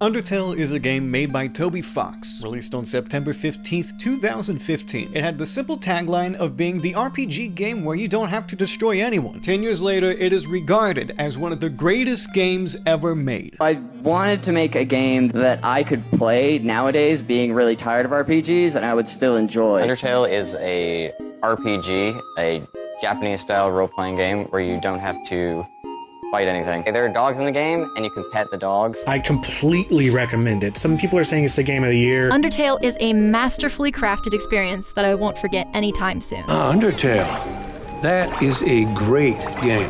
Undertale is a game made by Toby Fox, released on September 15th, 2015. It had the simple tagline of being the RPG game where you don't have to destroy anyone. 10 years later, it is regarded as one of the greatest games ever made. I wanted to make a game that I could play nowadays, being really tired of RPGs, and I would still enjoy. Undertale is a RPG, a Japanese-style role-playing game where you don't have to fight anything. There are dogs in the game, and you can pet the dogs. I completely recommend it. Some people are saying it's the game of the year. Undertale is a masterfully crafted experience that I won't forget anytime soon. Undertale. That is a great game.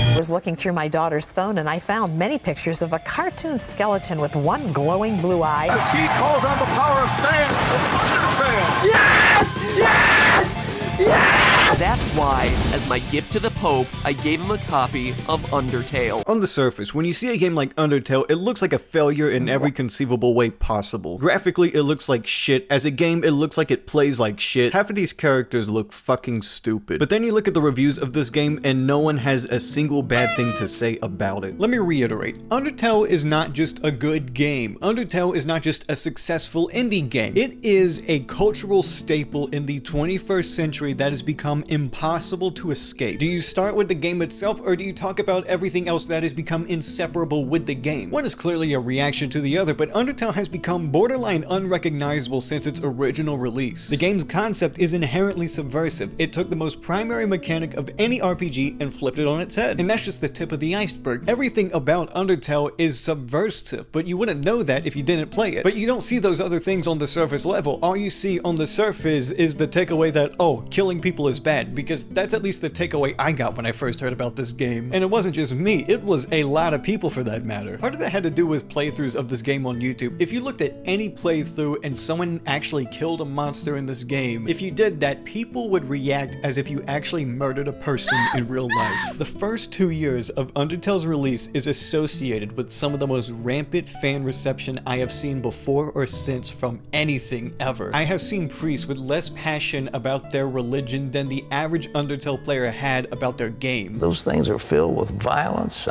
I was looking through my daughter's phone and I found many pictures of a cartoon skeleton with one glowing blue eye. As he calls on the power of sand from Undertale! Yes! Yes! Yes! That's why, as my gift to the Pope, I gave him a copy of Undertale. On the surface, when you see a game like Undertale, it looks like a failure in every conceivable way possible. Graphically, it looks like shit. As a game, it looks like it plays like shit. Half of these characters look fucking stupid. But then you look at the reviews of this game and no one has a single bad thing to say about it. Let me reiterate, Undertale is not just a good game. Undertale is not just a successful indie game. It is a cultural staple in the 21st century that has become impossible to escape. Do you start with the game itself, or do you talk about everything else that has become inseparable with the game? One is clearly a reaction to the other, but Undertale has become borderline unrecognizable since its original release. The game's concept is inherently subversive. It took the most primary mechanic of any RPG and flipped it on its head. And that's just the tip of the iceberg. Everything about Undertale is subversive, but you wouldn't know that if you didn't play it. But you don't see those other things on the surface level. All you see on the surface is the takeaway that, oh, killing people is bad, because that's at least the takeaway I got when I first heard about this game. And it wasn't just me, it was a lot of people for that matter. Part of that had to do with playthroughs of this game on YouTube. If you looked at any playthrough and someone actually killed a monster in this game, if you did that, people would react as if you actually murdered a person in real life. The first 2 years of Undertale's release is associated with some of the most rampant fan reception I have seen before or since from anything ever. I have seen priests with less passion about their religion than the average Undertale player had about their game. Those things are filled with violence,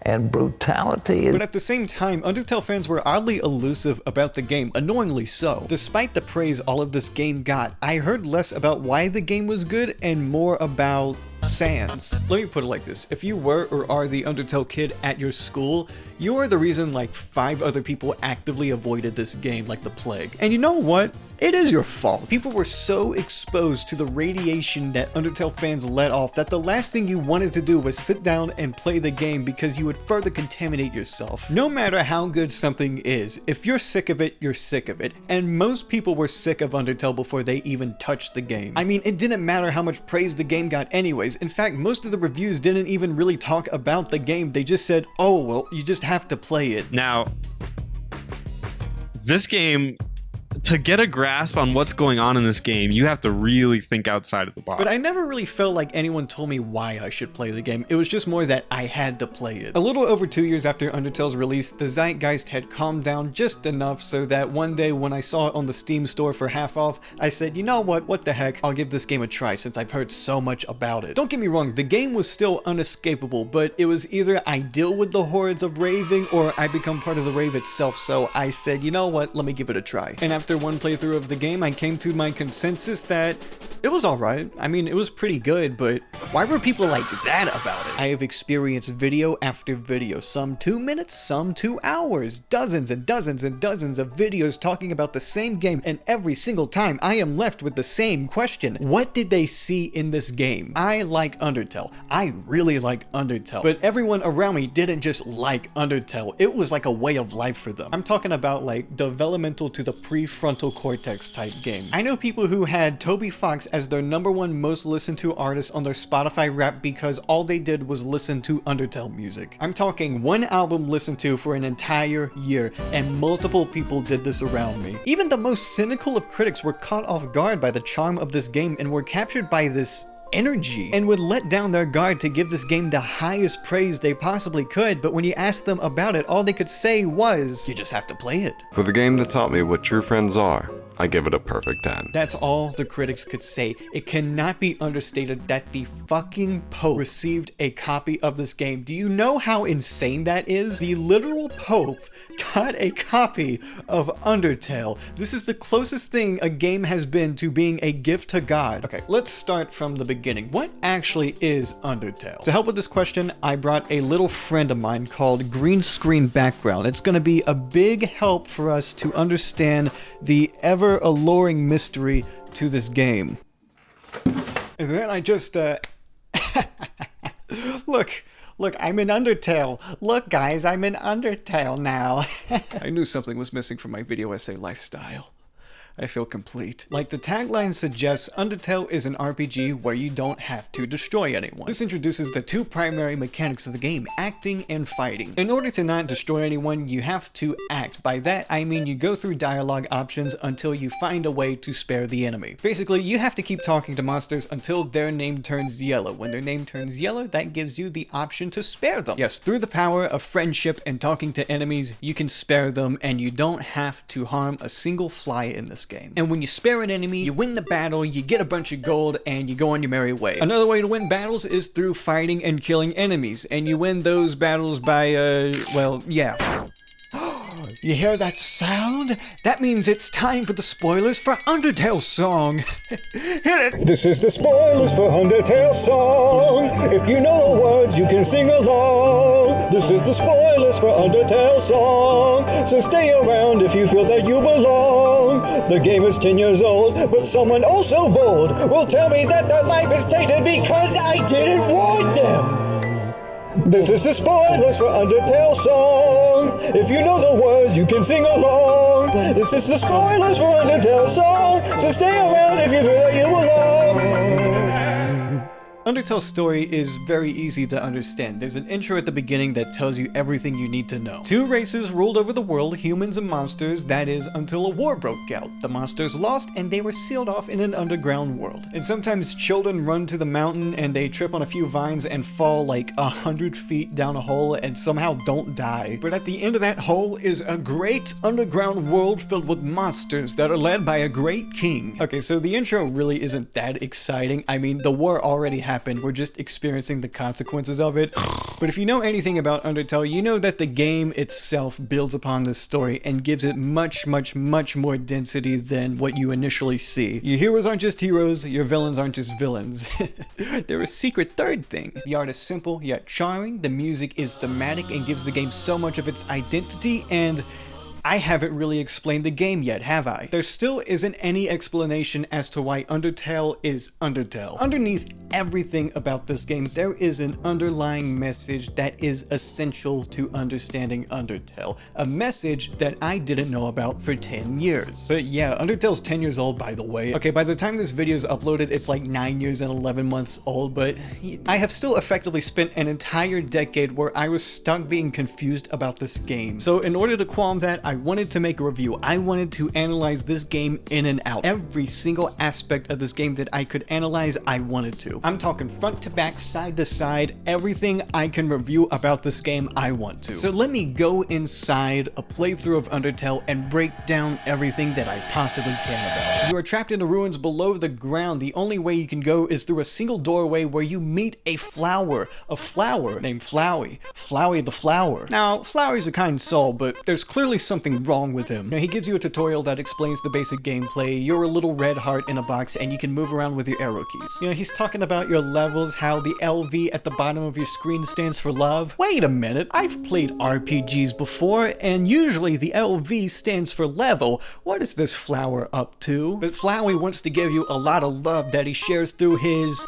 and brutality. But at the same time, Undertale fans were oddly elusive about the game, annoyingly so. Despite the praise all of this game got, I heard less about why the game was good and more about sans. Let me put it like this. If you were or are the Undertale kid at your school, you are the reason like 5 other people actively avoided this game like the plague. And you know what? It is your fault. People were so exposed to the radiation that Undertale fans let off that the last thing you wanted to do was sit down and play the game because you would further contaminate yourself. No matter how good something is, if you're sick of it, you're sick of it. And most people were sick of Undertale before they even touched the game. I mean, it didn't matter how much praise the game got anyways. In fact, most of the reviews didn't even really talk about the game. They just said, oh, well, you just have to play it. Now, this game, to get a grasp on what's going on in this game, you have to really think outside of the box. But I never really felt like anyone told me why I should play the game. It was just more that I had to play it. A little over 2 years after Undertale's release, the zeitgeist had calmed down just enough so that one day when I saw it on the Steam store for half off, I said, you know what the heck, I'll give this game a try since I've heard so much about it. Don't get me wrong, the game was still unescapable, but it was either I deal with the hordes of raving or I become part of the rave itself, so I said, you know what, let me give it a try. And after one playthrough of the game, I came to my consensus that it was alright. I mean, it was pretty good, but why were people like that about it? I have experienced video after video, some 2 minutes, some 2 hours, dozens and dozens and dozens of videos talking about the same game, and every single time I am left with the same question. What did they see in this game? I like Undertale. I really like Undertale. But everyone around me didn't just like Undertale. It was like a way of life for them. I'm talking about like developmental to the prefrontal cortex type game. I know people who had Toby Fox as their #1 most listened to artist on their Spotify Wrapped because all they did was listen to Undertale music. I'm talking one album listened to for an entire year, and multiple people did this around me. Even the most cynical of critics were caught off guard by the charm of this game and were captured by this energy and would let down their guard to give this game the highest praise they possibly could, but when you asked them about it, all they could say was, you just have to play it. For the game that taught me what true friends are, I give it a perfect 10. That's all the critics could say. It cannot be understated that the fucking Pope received a copy of this game. Do you know how insane that is? The literal Pope got a copy of Undertale. This is the closest thing a game has been to being a gift to God. Okay, let's start from the beginning. What actually is Undertale? To help with this question, I brought a little friend of mine called Green Screen Background. It's going to be a big help for us to understand the ever-alluring mystery to this game. And then I just, Look, I'm in Undertale. Look, guys, I'm in Undertale now. I knew something was missing from my video essay lifestyle. I feel complete. Like the tagline suggests, Undertale is an RPG where you don't have to destroy anyone. This introduces the two primary mechanics of the game, acting and fighting. In order to not destroy anyone, you have to act. By that, I mean you go through dialogue options until you find a way to spare the enemy. Basically, you have to keep talking to monsters until their name turns yellow. When their name turns yellow, that gives you the option to spare them. Yes, through the power of friendship and talking to enemies, you can spare them, and you don't have to harm a single fly in this game. And when you spare an enemy, you win the battle, you get a bunch of gold, and you go on your merry way. Another way to win battles is through fighting and killing enemies, and you win those battles by, well, yeah. You hear that sound? That means it's time for the spoilers for Undertale song. Hit it! This is the spoilers for Undertale song. If you know the words, you can sing along. This is the spoilers for Undertale song. So stay around if you feel that you belong. The game is 10 years old, but someone also bold will tell me that their life is tainted because I didn't warn them. This is the spoilers for Undertale song. If you know the words, you can sing along. This is the spoilers for Undertale song. So stay around if you feel that you belong. Undertale's story is very easy to understand. There's an intro at the beginning that tells you everything you need to know. Two races ruled over the world, humans and monsters, that is, until a war broke out. The monsters lost, and they were sealed off in an underground world. And sometimes children run to the mountain, and they trip on a few vines and fall like 100 feet down a hole and somehow don't die. But at the end of that hole is a great underground world filled with monsters that are led by a great king. Okay, so the intro really isn't that exciting. I mean, the war already happened. We're just experiencing the consequences of it. But if you know anything about Undertale, you know that the game itself builds upon this story and gives it much more density than what you initially see. Your heroes aren't just heroes, your villains aren't just villains. They're a secret third thing. The art is simple yet charming, the music is thematic and gives the game so much of its identity, and I haven't really explained the game yet, have I? There still isn't any explanation as to why Undertale is Undertale. Underneath everything about this game, there is an underlying message that is essential to understanding Undertale. A message that I didn't know about for 10 years. But yeah, Undertale's 10 years old, by the way. Okay, by the time this video is uploaded, it's like 9 years and 11 months old, but I have still effectively spent an entire decade where I was stuck being confused about this game. So in order to qualm that, I wanted to make a review. I wanted to analyze this game in and out. Every single aspect of this game that I could analyze, I wanted to. I'm talking front to back, side to side, everything I can review about this game, I want to. So let me go inside a playthrough of Undertale and break down everything that I possibly can about it. You are trapped in the ruins below the ground. The only way you can go is through a single doorway where you meet a flower named Flowey. Flowey the flower. Now, Flowey's a kind soul, but there's clearly something wrong with him. Now, he gives you a tutorial that explains the basic gameplay. You're a little red heart in a box and you can move around with your arrow keys. You know, he's talking about your levels, how the LV at the bottom of your screen stands for love. Wait a minute, I've played RPGs before and usually the LV stands for level. What is this flower up to? But Flowey wants to give you a lot of love that he shares through his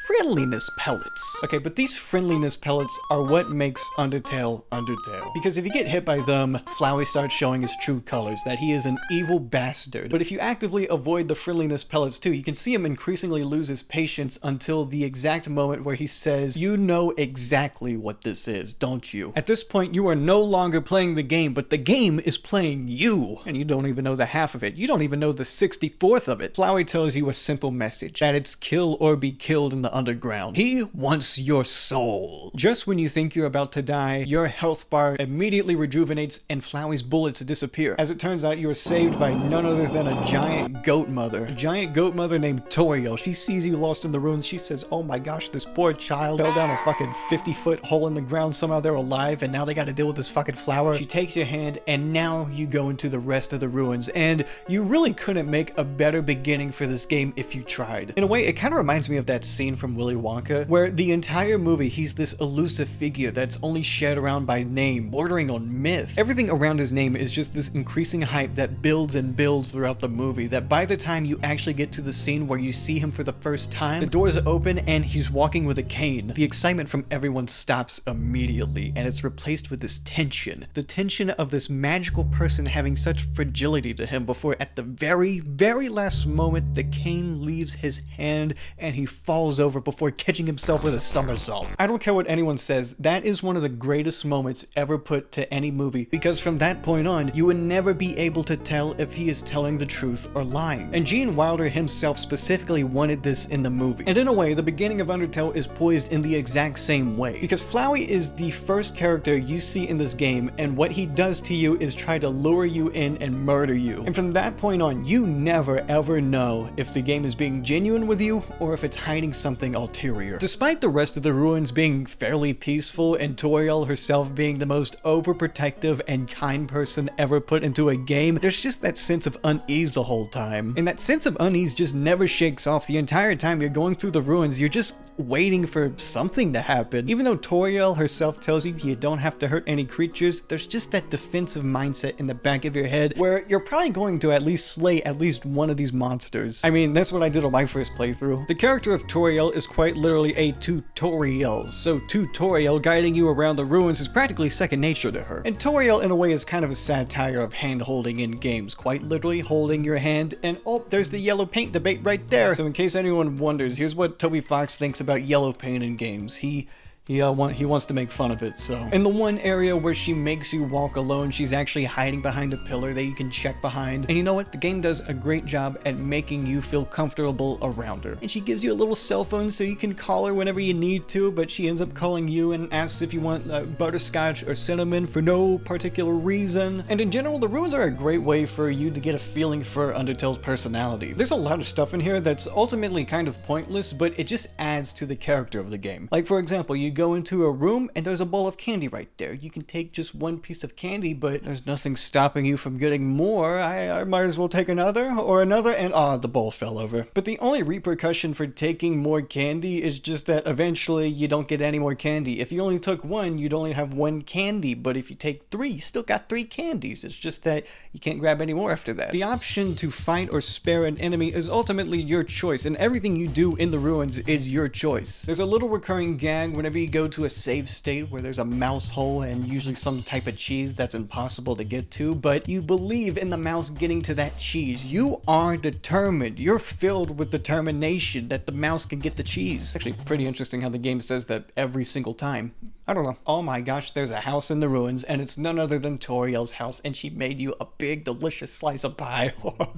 friendliness pellets. Okay, but these friendliness pellets are what makes Undertale Undertale. Because if you get hit by them, Flowey starts showing his true colors, that he is an evil bastard. But if you actively avoid the friendliness pellets too, you can see him increasingly lose his patience until the exact moment where he says, "You know exactly what this is, don't you?" At this point, you are no longer playing the game, but the game is playing you. And you don't even know the half of it. You don't even know the 64th of it. Flowey tells you a simple message, that it's kill or be killed in the underground. He wants your soul. Just when you think you're about to die, your health bar immediately rejuvenates and Flowey's bullets disappear. As it turns out, you are saved by none other than a giant goat mother. A giant goat mother named Toriel. She sees you lost in the ruins. She says, oh my gosh, this poor child fell down a fucking 50-foot hole in the ground. Somehow they're alive and now they gotta deal with this fucking flower. She takes your hand and now you go into the rest of the ruins, and you really couldn't make a better beginning for this game if you tried. In a way, it kind of reminds me of that scene from Willy Wonka where the entire movie he's this elusive figure that's only shared around by name, bordering on myth. Everything around his name is just this increasing hype that builds and builds throughout the movie, that by the time you actually get to the scene where you see him for the first time, the doors open and he's walking with a cane. The excitement from everyone stops immediately and it's replaced with this tension. The tension of this magical person having such fragility to him before at the very, very last moment the cane leaves his hand and he falls over before catching himself with a somersault. I don't care what anyone says, that is one of the greatest moments ever put to any movie, because from that point on, you would never be able to tell if he is telling the truth or lying. And Gene Wilder himself specifically wanted this in the movie. And in a way, the beginning of Undertale is poised in the exact same way, because Flowey is the first character you see in this game, and what he does to you is try to lure you in and murder you. And from that point on, you never ever know if the game is being genuine with you or if it's hiding something ulterior. Despite the rest of the ruins being fairly peaceful and Toriel herself being the most overprotective and kind person ever put into a game, there's just that sense of unease the whole time. And that sense of unease just never shakes off. The entire time you're going through the ruins, you're just waiting for something to happen. Even though Toriel herself tells you you don't have to hurt any creatures, there's just that defensive mindset in the back of your head where you're probably going to at least slay at least one of these monsters. I mean, that's what I did on my first playthrough. The character of Toriel is quite literally a tutorial, so tutorial guiding you around the ruins is practically second nature to her. And Toriel in a way is kind of a satire of hand-holding in games, quite literally holding your hand, and oh, there's the yellow paint debate right there. So in case anyone wonders, here's what Toby Fox thinks about yellow paint in games. He wants to make fun of it, so. In the one area where she makes you walk alone, she's actually hiding behind a pillar that you can check behind. And you know what? The game does a great job at making you feel comfortable around her. And she gives you a little cell phone so you can call her whenever you need to, but she ends up calling you and asks if you want butterscotch or cinnamon for no particular reason. And in general, the ruins are a great way for you to get a feeling for Undertale's personality. There's a lot of stuff in here that's ultimately kind of pointless, but it just adds to the character of the game. Like, for example, you go into a room and there's a bowl of candy right there. You can take just one piece of candy, but there's nothing stopping you from getting more. I might as well take another or another, and the bowl fell over. But the only repercussion for taking more candy is just that eventually you don't get any more candy. If you only took one, you'd only have one candy, but if you take three, you still got 3 candies. It's just that you can't grab any more after that. The option to fight or spare an enemy is ultimately your choice, and everything you do in the ruins is your choice. There's a little recurring gag whenever you go to a save state where there's a mouse hole and usually some type of cheese that's impossible to get to, but you believe in the mouse getting to that cheese. You are determined. You're filled with determination that the mouse can get the cheese. Actually, pretty interesting how the game says that every single time. I don't know. Oh my gosh, there's a house in the ruins, and it's none other than Toriel's house, and she made you a big, delicious slice of pie.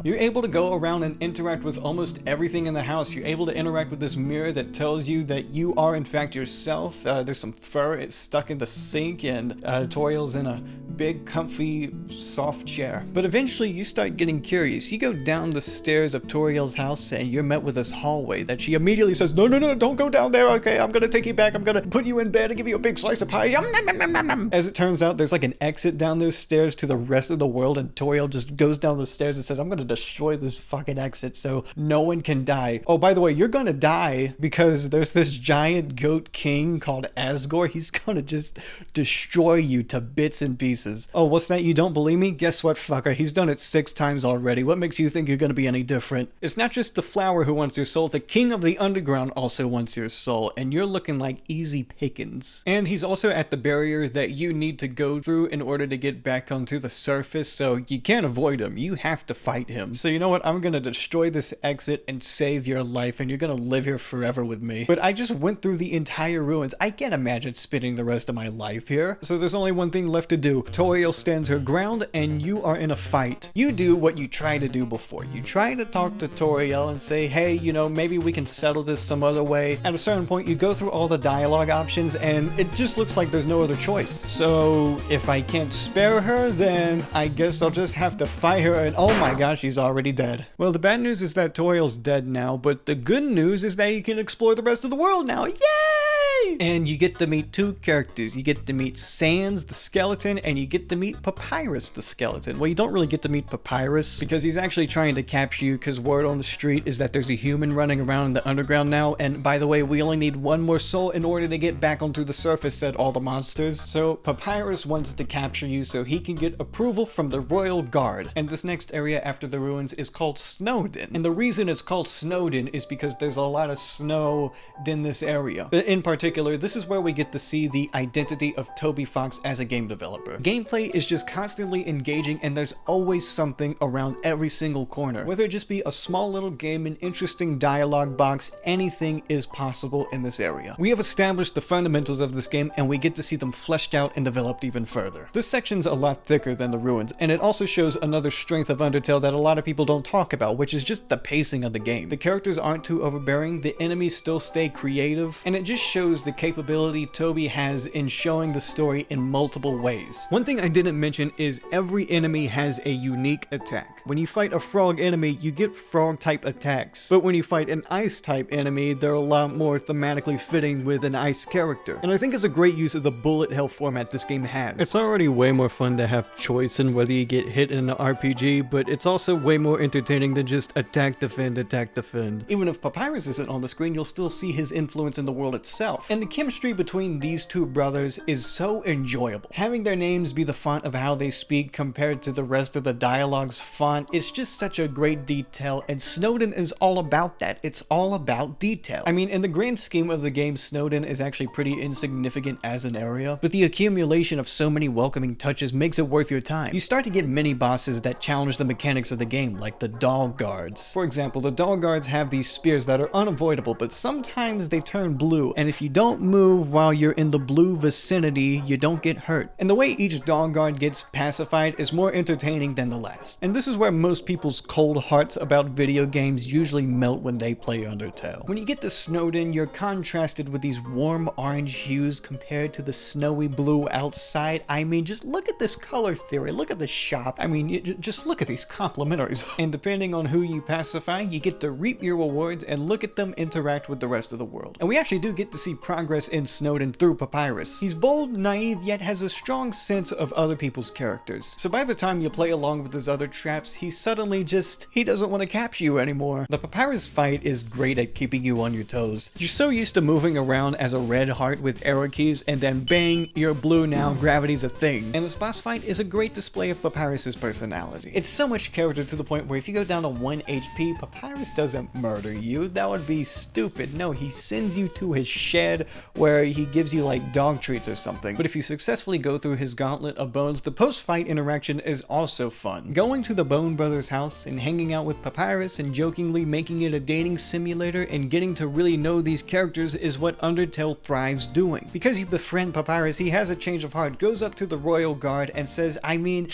You're able to go around and interact with almost everything in the house. You're able to interact with this mirror that tells you that you are, in fact, yourself. There's some fur. It's stuck in the sink, and Toriel's in a big, comfy, soft chair. But eventually, you start getting curious. You go down the stairs of Toriel's house, and you're met with this hallway that she immediately says, no, don't go down there. Okay, I'm gonna take you back. I'm gonna put you in bed and give you a big slice of pie. Yum, nom, nom, nom, nom. As it turns out, there's like an exit down those stairs to the rest of the world, and Toriel just goes down the stairs and says, I'm gonna destroy this fucking exit so no one can die. Oh, by the way, you're gonna die because there's this giant goat king called Asgore. He's gonna just destroy you to bits and pieces. Oh, what's that? You don't believe me? Guess what, fucker? He's done it 6 times already. What makes you think you're gonna be any different? It's not just the flower who wants your soul. The king of the underground also wants your soul, and you're looking like easy pickings. And And he's also at the barrier that you need to go through in order to get back onto the surface, so you can't avoid him. You have to fight him. So you know what? I'm gonna destroy this exit and save your life, and you're gonna live here forever with me. But I just went through the entire ruins. I can't imagine spending the rest of my life here. So there's only one thing left to do. Toriel stands her ground, and you are in a fight. You do what you tried to do before. You try to talk to Toriel and say, hey, you know, maybe we can settle this some other way. At a certain point, you go through all the dialogue options, and it just looks like there's no other choice. So if I can't spare her, then I guess I'll just have to fight her, and oh my gosh, she's already dead. Well, the bad news is that Toriel's dead now, but the good news is that you can explore the rest of the world now. Yay! And you get to meet two characters. You get to meet Sans the skeleton, and you get to meet Papyrus the skeleton. Well, you don't really get to meet Papyrus because he's actually trying to capture you, because word on the street is that there's a human running around in the underground now, and by the way, we only need one more soul in order to get back onto the surface, said all the monsters. So Papyrus wants to capture you so he can get approval from the royal guard. And this next area after the ruins is called Snowden. And the reason it's called Snowden is because there's a lot of snow in this area. In particular, this is where we get to see the identity of Toby Fox as a game developer. Gameplay is just constantly engaging, and there's always something around every single corner. Whether it just be a small little game, an interesting dialogue box, anything is possible in this area. We have established the fundamentals of this game, and we get to see them fleshed out and developed even further. This section's a lot thicker than the ruins, and it also shows another strength of Undertale that a lot of people don't talk about, which is just the pacing of the game. The characters aren't too overbearing, the enemies still stay creative, and it just shows the capability Toby has in showing the story in multiple ways. One thing I didn't mention is every enemy has a unique attack. When you fight a frog enemy, you get frog type attacks, but when you fight an ice type enemy, they're a lot more thematically fitting with an ice character. And I think it's a great use of the bullet hell format this game has. It's already way more fun to have choice in whether you get hit in an RPG, but it's also way more entertaining than just attack, defend, attack, defend. Even if Papyrus isn't on the screen, you'll still see his influence in the world itself. And the chemistry between these two brothers is so enjoyable. Having their names be the font of how they speak compared to the rest of the dialogue's font, it's just such a great detail, and Snowden is all about that. It's all about detail. I mean, in the grand scheme of the game, Snowden is actually pretty insignificant as an area, but the accumulation of so many welcoming touches makes it worth your time. You start to get mini bosses that challenge the mechanics of the game, like the dog guards. For example, the dog guards have these spears that are unavoidable, but sometimes they turn blue, and if you don't move while you're in the blue vicinity, you don't get hurt. And the way each dog guard gets pacified is more entertaining than the last. And this is where most people's cold hearts about video games usually melt when they play Undertale. When you get to Snowden, you're contrasted with these warm orange hues compared to the snowy blue outside. I mean, just look at this color theory. Look at the shop. I mean, just look at these complimentaries. And depending on who you pacify, you get to reap your rewards and look at them interact with the rest of the world. And we actually do get to see progress in Snowden through Papyrus. He's bold, naive, yet has a strong sense of other people's characters. So by the time you play along with his other traps, he suddenly he doesn't want to capture you anymore. The Papyrus fight is great at keeping you on your toes. You're so used to moving around as a red heart with arrow keys, and then bang, you're blue now, gravity's a thing. And this boss fight is a great display of Papyrus's personality. It's so much character to the point where if you go down to 1 HP, Papyrus doesn't murder you. That would be stupid. No, he sends you to his shed where he gives you like dog treats or something. But if you successfully go through his gauntlet of bones, the post-fight interaction is also fun. Going to the Bone Brothers' house and hanging out with Papyrus and jokingly making it a dating simulator and getting to really know these characters is what Undertale thrives doing. Because you befriend Papyrus, he has a change of heart, goes up to the royal guard and says, I mean,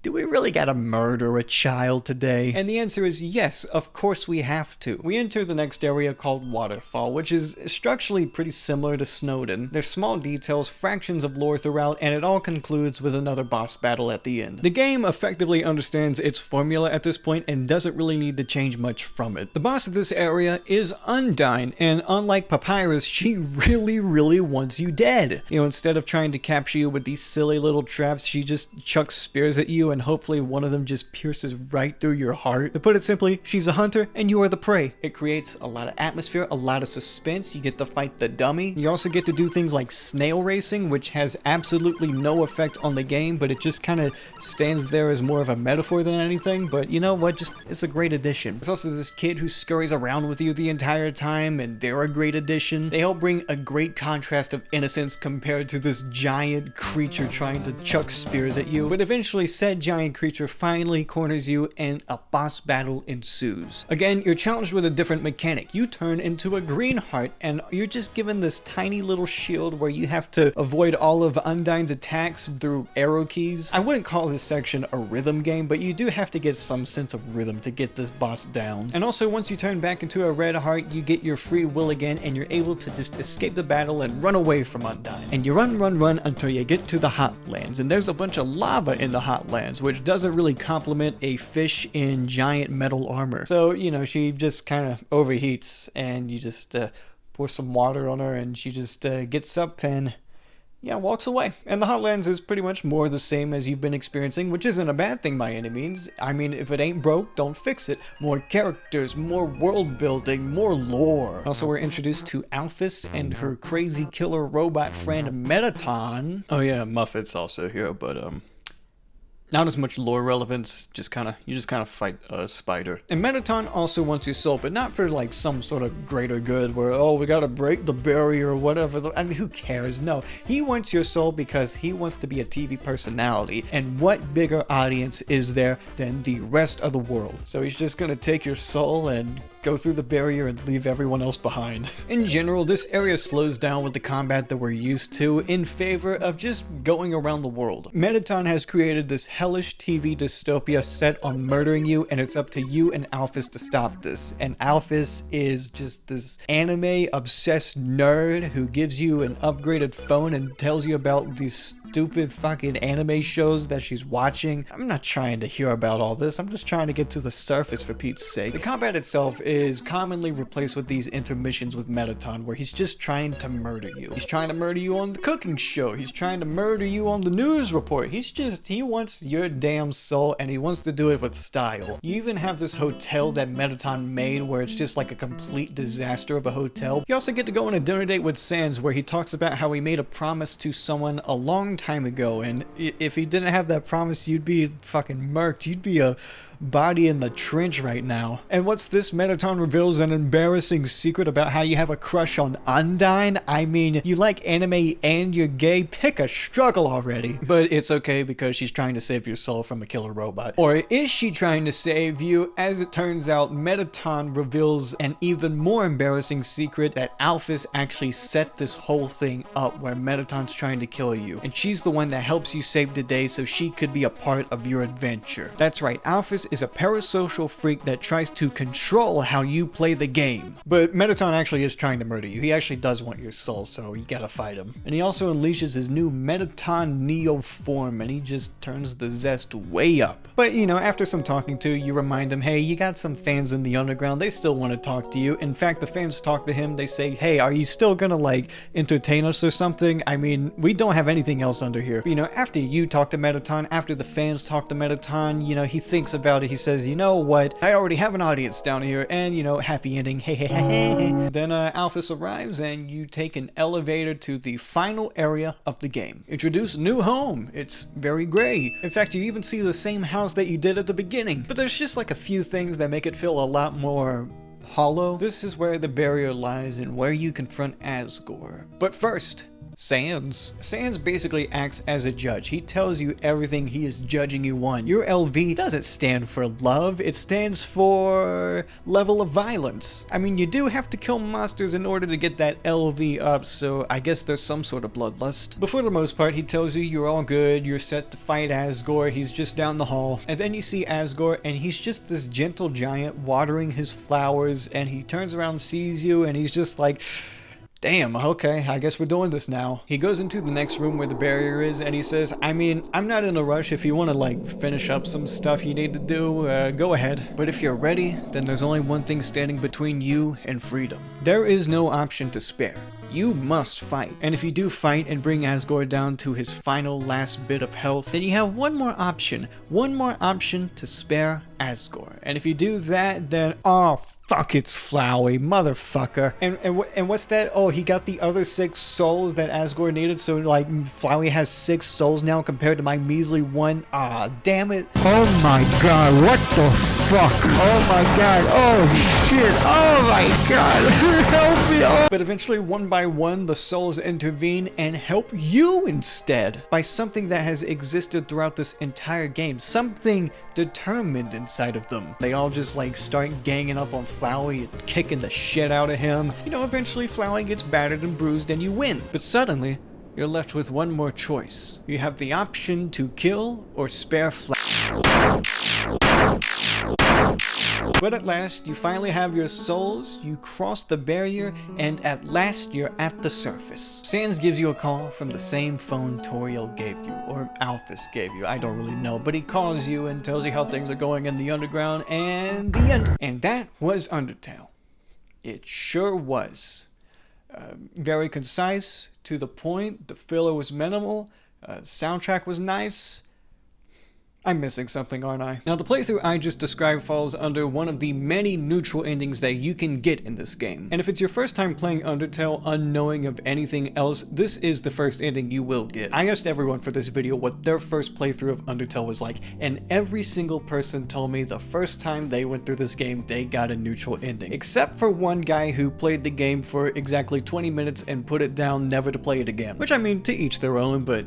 do we really gotta murder a child today? And the answer is yes, of course we have to. We enter the next area called Waterfall, which is structurally pretty similar to Snowden. There's small details, fractions of lore throughout, and it all concludes with another boss battle at the end. The game effectively understands its formula at this point and doesn't really need to change much from it. The boss of this area is Undyne, and unlike Papyrus, she really wants you dead. You know, instead of trying to capture you with these silly little traps, she just chucks spears at you and hopefully one of them just pierces right through your heart. To put it simply, she's a hunter and you are the prey. It creates a lot of atmosphere, a lot of suspense. You get to fight the dummy. You also get to do things like snail racing, which has absolutely no effect on the game, but it just kind of stands there as more of a metaphor than anything. But you know what, just it's a great addition. There's also this kid who scurries around with you the entire time, and they're a great addition. They help bring a great contrast of innocence compared to this giant creature trying to chuck spears at you. But eventually said giant creature finally corners you and a boss battle ensues. Again, you're challenged with a different mechanic. You turn into a green heart and you're just given this tiny little shield where you have to avoid all of Undyne's attacks through arrow keys. I wouldn't call this section a rhythm game, but you do have to get some sense of rhythm to get this boss down. And also, once you turn back into a red heart, you get your free will again and you're able to just escape the battle and run away from Undyne. And you run until you get to the Hotlands, and there's a bunch of lava in the Hotlands, which doesn't really complement a fish in giant metal armor. So, you know, she just kind of overheats and you just pour some water on her and she just gets up and yeah, walks away. And the Hotlands is pretty much more the same as you've been experiencing, which isn't a bad thing by any means. I mean, if it ain't broke, don't fix it. More characters, more world building, more lore. Also, we're introduced to Alphys and her crazy killer robot friend Metaton. Oh yeah, Muffet's also here, but not as much lore relevance, you just kind of fight a spider. And Metaton also wants your soul, but not for like some sort of greater good where, oh, we gotta break the barrier or whatever. I mean, who cares? No, he wants your soul because he wants to be a TV personality. And what bigger audience is there than the rest of the world? So he's just gonna take your soul and go through the barrier and leave everyone else behind. In general, this area slows down with the combat that we're used to in favor of just going around the world. Metaton has created this hellish TV dystopia set on murdering you, and it's up to you and Alphys to stop this. And Alphys is just this anime obsessed nerd who gives you an upgraded phone and tells you about these stupid fucking anime shows that she's watching. I'm not trying to hear about all this, I'm just trying to get to the surface for Pete's sake. The combat itself is commonly replaced with these intermissions with Metaton where he's just trying to murder you. He's trying to murder you on the cooking show, he's trying to murder you on the news report. He wants your damn soul and he wants to do it with style. You even have this hotel that Metaton made where it's just like a complete disaster of a hotel. You also get to go on a dinner date with Sans where he talks about how he made a promise to someone a long time ago, and if he didn't have that promise, you'd be fucking murked. You'd be a body in the trench right now. And what's this? Metaton reveals an embarrassing secret about how you have a crush on Undyne? I mean, you like anime and you're gay? Pick a struggle already. But it's okay because she's trying to save your soul from a killer robot. Or is she trying to save you? As it turns out, Metaton reveals an even more embarrassing secret that Alphys actually set this whole thing up where Metaton's trying to kill you. And she's the one that helps you save the day so she could be a part of your adventure. That's right, Alphys is a parasocial freak that tries to control how you play the game. But Metaton actually is trying to murder you. He actually does want your soul, so you gotta fight him. And he also unleashes his new Metaton Neo form, and he just turns the zest way up. But you know, after some talking to, you remind him, hey, you got some fans in the underground, they still want to talk to you. In fact, the fans talk to him, they say, hey, are you still gonna like entertain us or something? I mean, we don't have anything else under here. But, you know, after you talk to Metaton, after the fans talk to Metaton, you know, he thinks about it. He says, you know what? I already have an audience down here, and you know, happy ending. Hey, hey, hey, hey. Then Alphys arrives, and you take an elevator to the final area of the game. Introduce new home. It's very gray. In fact, you even see the same house that you did at the beginning. But there's just like a few things that make it feel a lot more hollow. This is where the barrier lies and where you confront Asgore. But first, Sans. Sans basically acts as a judge. He tells you everything he is judging you on. Your LV doesn't stand for love, it stands for level of violence. I mean, you do have to kill monsters in order to get that LV up, so I guess there's some sort of bloodlust. But for the most part, he tells you you're all good, you're set to fight Asgore, he's just down the hall. And then you see Asgore, and he's just this gentle giant watering his flowers, and he turns around, sees you, and he's just like, damn, okay, I guess we're doing this now. He goes into the next room where the barrier is and he says, I mean, I'm not in a rush. If you want to like finish up some stuff you need to do, go ahead. But if you're ready, then there's only one thing standing between you and freedom. There is no option to spare. you must fight. And if you do fight and bring Asgore down to his final last bit of health, then you have one more option to spare Asgore. And if you do that, then oh fuck, it's Flowey, motherfucker. And what's that? Oh, he got the other 6 souls that Asgore needed, so like Flowey has 6 souls now compared to my measly 1. Ah, damn it. Oh my god, what the fuck? Oh my god, oh shit, oh my god, help me. Oh. But eventually, one by one, the souls intervene and help you instead by something that has existed throughout this entire game, something determined inside of them. They all just like start ganging up on Flowey and kicking the shit out of him. You know, eventually Flowey gets battered and bruised and you win. But suddenly, you're left with one more choice. You have the option to kill or spare Flowey. But at last, you finally have your souls, you cross the barrier, and at last you're at the surface. Sans gives you a call from the same phone Toriel gave you, or Alphys gave you, I don't really know, but he calls you and tells you how things are going in the underground, and the end. And that was Undertale. It sure was. Very concise, to the point, the filler was minimal, soundtrack was nice. I'm missing something, aren't I? Now, the playthrough I just described falls under one of the many neutral endings that you can get in this game. And if it's your first time playing Undertale unknowing of anything else, this is the first ending you will get. I asked everyone for this video what their first playthrough of Undertale was like, and every single person told me the first time they went through this game, they got a neutral ending. Except for one guy who played the game for exactly 20 minutes and put it down never to play it again. Which, I mean, to each their own, but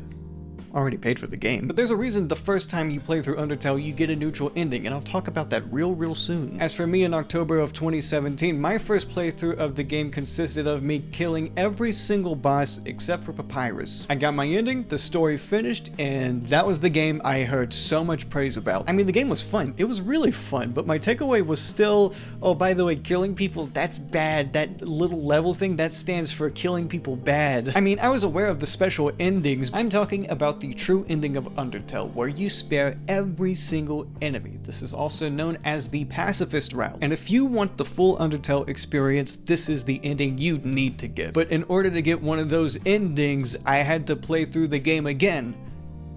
already paid for the game. But there's a reason the first time you play through Undertale you get a neutral ending, and I'll talk about that real soon. As for me, in October of 2017, my first playthrough of the game consisted of me killing every single boss except for Papyrus. I got my ending, the story finished, and that was the game I heard so much praise about. I mean, the game was fun. It was really fun, but my takeaway was still, oh, by the way, killing people, that's bad. That little level thing, that stands for killing people bad. I mean, I was aware of the special endings. I'm talking about the true ending of Undertale, where you spare every single enemy. This is also known as the pacifist route. And if you want the full Undertale experience, this is the ending you need to get. But in order to get one of those endings, I had to play through the game again.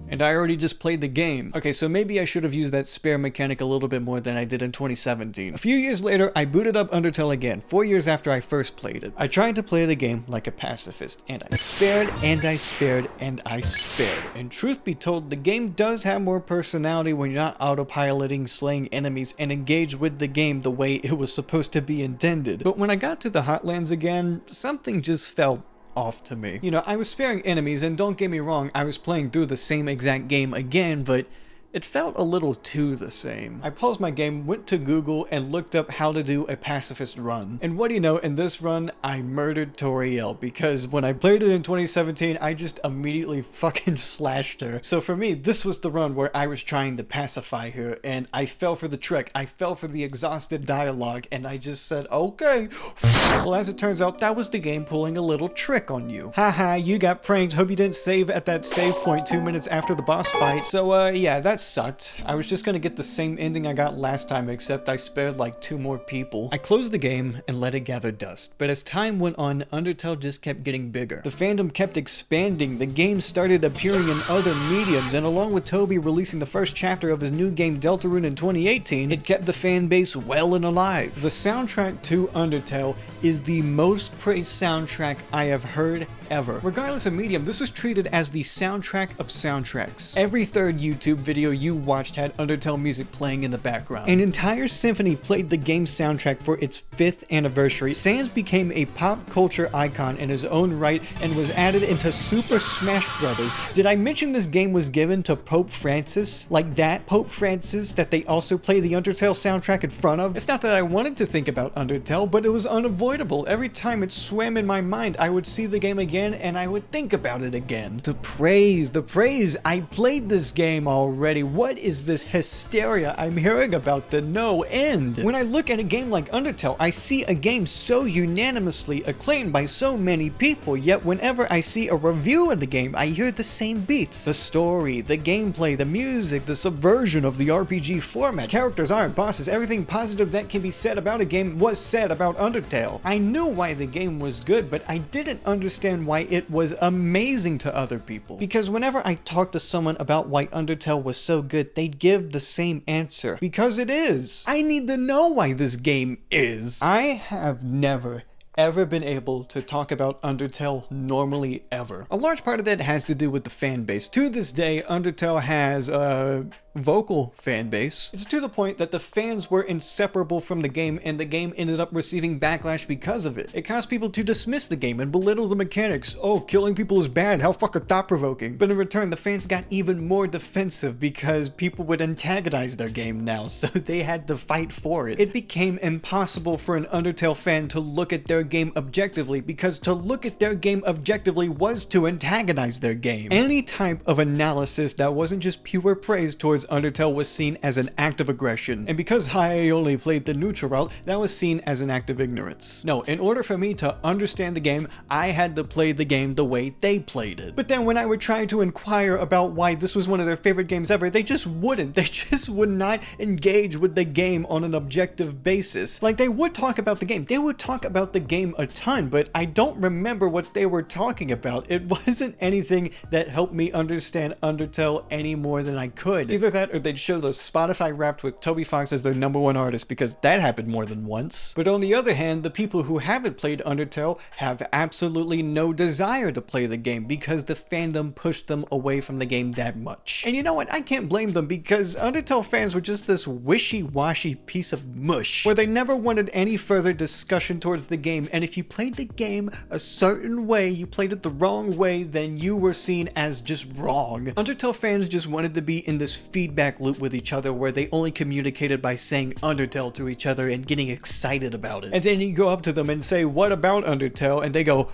And I already just played the game. Okay, so maybe I should have used that spare mechanic a little bit more than I did in 2017. A few years later, I booted up Undertale again, 4 years after I first played it. I tried to play the game like a pacifist, and I spared, and I spared, and I spared. And truth be told, the game does have more personality when you're not autopiloting, slaying enemies, and engage with the game the way it was supposed to be intended. But when I got to the Hotlands again, something just felt off to me. You know, I was sparing enemies, and don't get me wrong, I was playing through the same exact game again, but it felt a little too the same. I paused my game, went to Google, and looked up how to do a pacifist run. And what do you know, in this run, I murdered Toriel, because when I played it in 2017, I just immediately fucking slashed her. So for me, this was the run where I was trying to pacify her, and I fell for the trick. I fell for the exhausted dialogue, and I just said, okay. Well, as it turns out, that was the game pulling a little trick on you. Haha, you got pranked. Hope you didn't save at that save point 2 minutes after the boss fight. So, yeah, that's sucked. I was just gonna get the same ending I got last time, except I spared like 2 more people. I closed the game and let it gather dust, but as time went on, Undertale just kept getting bigger. The fandom kept expanding, the game started appearing in other mediums, and along with Toby releasing the first chapter of his new game Deltarune in 2018, it kept the fan base well and alive. The soundtrack to Undertale is the most praised soundtrack I have heard ever. Regardless of medium, this was treated as the soundtrack of soundtracks. Every third YouTube video you watched had Undertale music playing in the background. An entire symphony played the game's soundtrack for its 5th anniversary. Sans became a pop culture icon in his own right and was added into Super Smash Bros. Did I mention this game was given to Pope Francis? Like that Pope Francis that they also play the Undertale soundtrack in front of? It's not that I wanted to think about Undertale, but it was unavoidable. Every time it swam in my mind, I would see the game again again and I would think about it again. The praise, I played this game already. What is this hysteria I'm hearing about to no end? When I look at a game like Undertale, I see a game so unanimously acclaimed by so many people, yet whenever I see a review of the game, I hear the same beats. The story, the gameplay, the music, the subversion of the RPG format, characters, art, bosses, everything positive that can be said about a game was said about Undertale. I knew why the game was good, but I didn't understand why it was amazing to other people. Because whenever I talked to someone about why Undertale was so good, they'd give the same answer. Because it is. I need to know why this game is. I have never ever been able to talk about Undertale normally ever. A large part of that has to do with the fan base. To this day, Undertale has a vocal fan base. It's to the point that the fans were inseparable from the game and the game ended up receiving backlash because of it. It caused people to dismiss the game and belittle the mechanics. Oh, killing people is bad, how fucking thought-provoking. But in return, the fans got even more defensive because people would antagonize their game now, so they had to fight for it. It became impossible for an Undertale fan to look at their game objectively, because to look at their game objectively was to antagonize their game. Any type of analysis that wasn't just pure praise towards Undertale was seen as an act of aggression, and because I only played the neutral route, that was seen as an act of ignorance. No, in order for me to understand the game, I had to play the game the way they played it. But then when I would try to inquire about why this was one of their favorite games ever, they just wouldn't. They just would not engage with the game on an objective basis. Like, they would talk about the game. They would talk about the game a ton, but I don't remember what they were talking about. It wasn't anything that helped me understand Undertale any more than I could. Either that or they'd show the Spotify Wrapped with Toby Fox as their #1 artist, because that happened more than once. But on the other hand, the people who haven't played Undertale have absolutely no desire to play the game because the fandom pushed them away from the game that much. And you know what? I can't blame them, because Undertale fans were just this wishy-washy piece of mush where they never wanted any further discussion towards the game, and if you played the game a certain way, you played it the wrong way, then you were seen as just wrong. Undertale fans just wanted to be in this feedback loop with each other where they only communicated by saying Undertale to each other and getting excited about it. And then you go up to them and say, "What about Undertale?" And they go,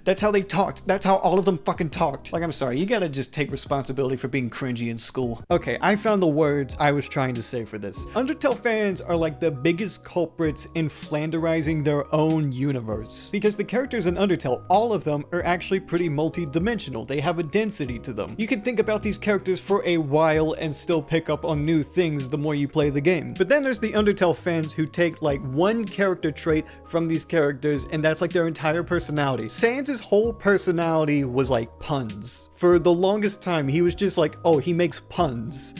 that's how they talked. That's how all of them fucking talked. Like, I'm sorry, you gotta just take responsibility for being cringy in school. Okay, I found the words I was trying to say for this. Undertale fans are like the biggest culprits in flanderizing their own universe. Because the characters in Undertale, all of them are actually pretty multi-dimensional. They have a density to them. You can think about these characters for a while and still pick up on new things the more you play the game. But then there's the Undertale fans who take like one character trait from these characters and that's like their entire personality. Sans' whole personality was like puns. For the longest time, he was just like, oh, he makes puns.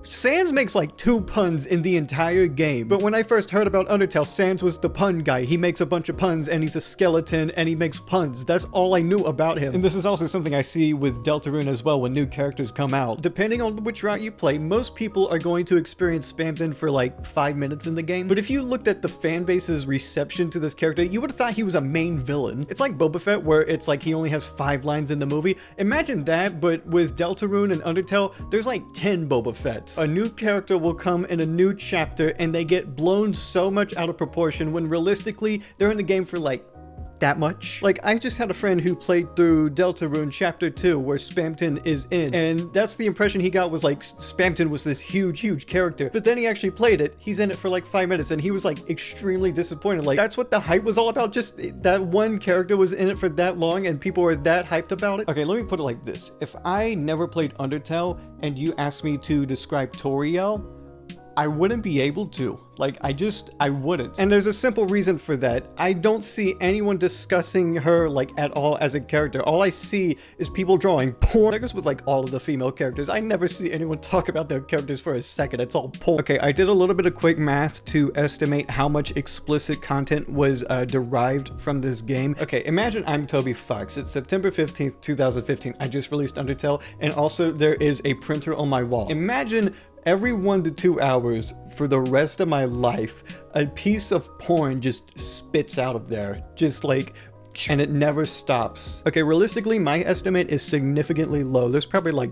Sans makes like 2 puns in the entire game. But when I first heard about Undertale, Sans was the pun guy. He makes a bunch of puns and he's a skeleton and he makes puns. That's all I knew about him. And this is also something I see with deltarune as well when new characters come out. Depending on which route you play, most people are going to experience Spamton for like 5 minutes in the game. But if you looked at the fan base's reception to this character, you would have thought he was a main villain. It's like Boba Fett, where it's like he only has 5 lines in the movie. Imagine that, but with deltarune and Undertale, there's like 10 Boba Fetts. A new character will come in a new chapter and they get blown so much out of proportion when realistically they're in the game for like that much. Like, I just had a friend who played through Deltarune Chapter 2 where Spamton is in, and that's the impression he got, was like Spamton was this huge character. But then he actually played it, he's in it for like 5 minutes and he was like extremely disappointed. Like, that's what the hype was all about, just that one character was in it for that long and people were that hyped about it. Okay, let me put it like this. If I never played Undertale and you asked me to describe Toriel, I wouldn't be able to. Like, I wouldn't. And there's a simple reason for that. I don't see anyone discussing her, like, at all as a character. All I see is people drawing porn. That goes with, like, all of the female characters. I never see anyone talk about their characters for a second. It's all porn. Okay, I did a little bit of quick math to estimate how much explicit content was derived from this game. Okay, imagine I'm Toby Fox. It's September 15th, 2015. I just released Undertale, and also there is a printer on my wall. Imagine every 1 to 2 hours for the rest of my life, a piece of porn just spits out of there. Just like and it never stops. Okay, realistically, my estimate is significantly low. There's probably like,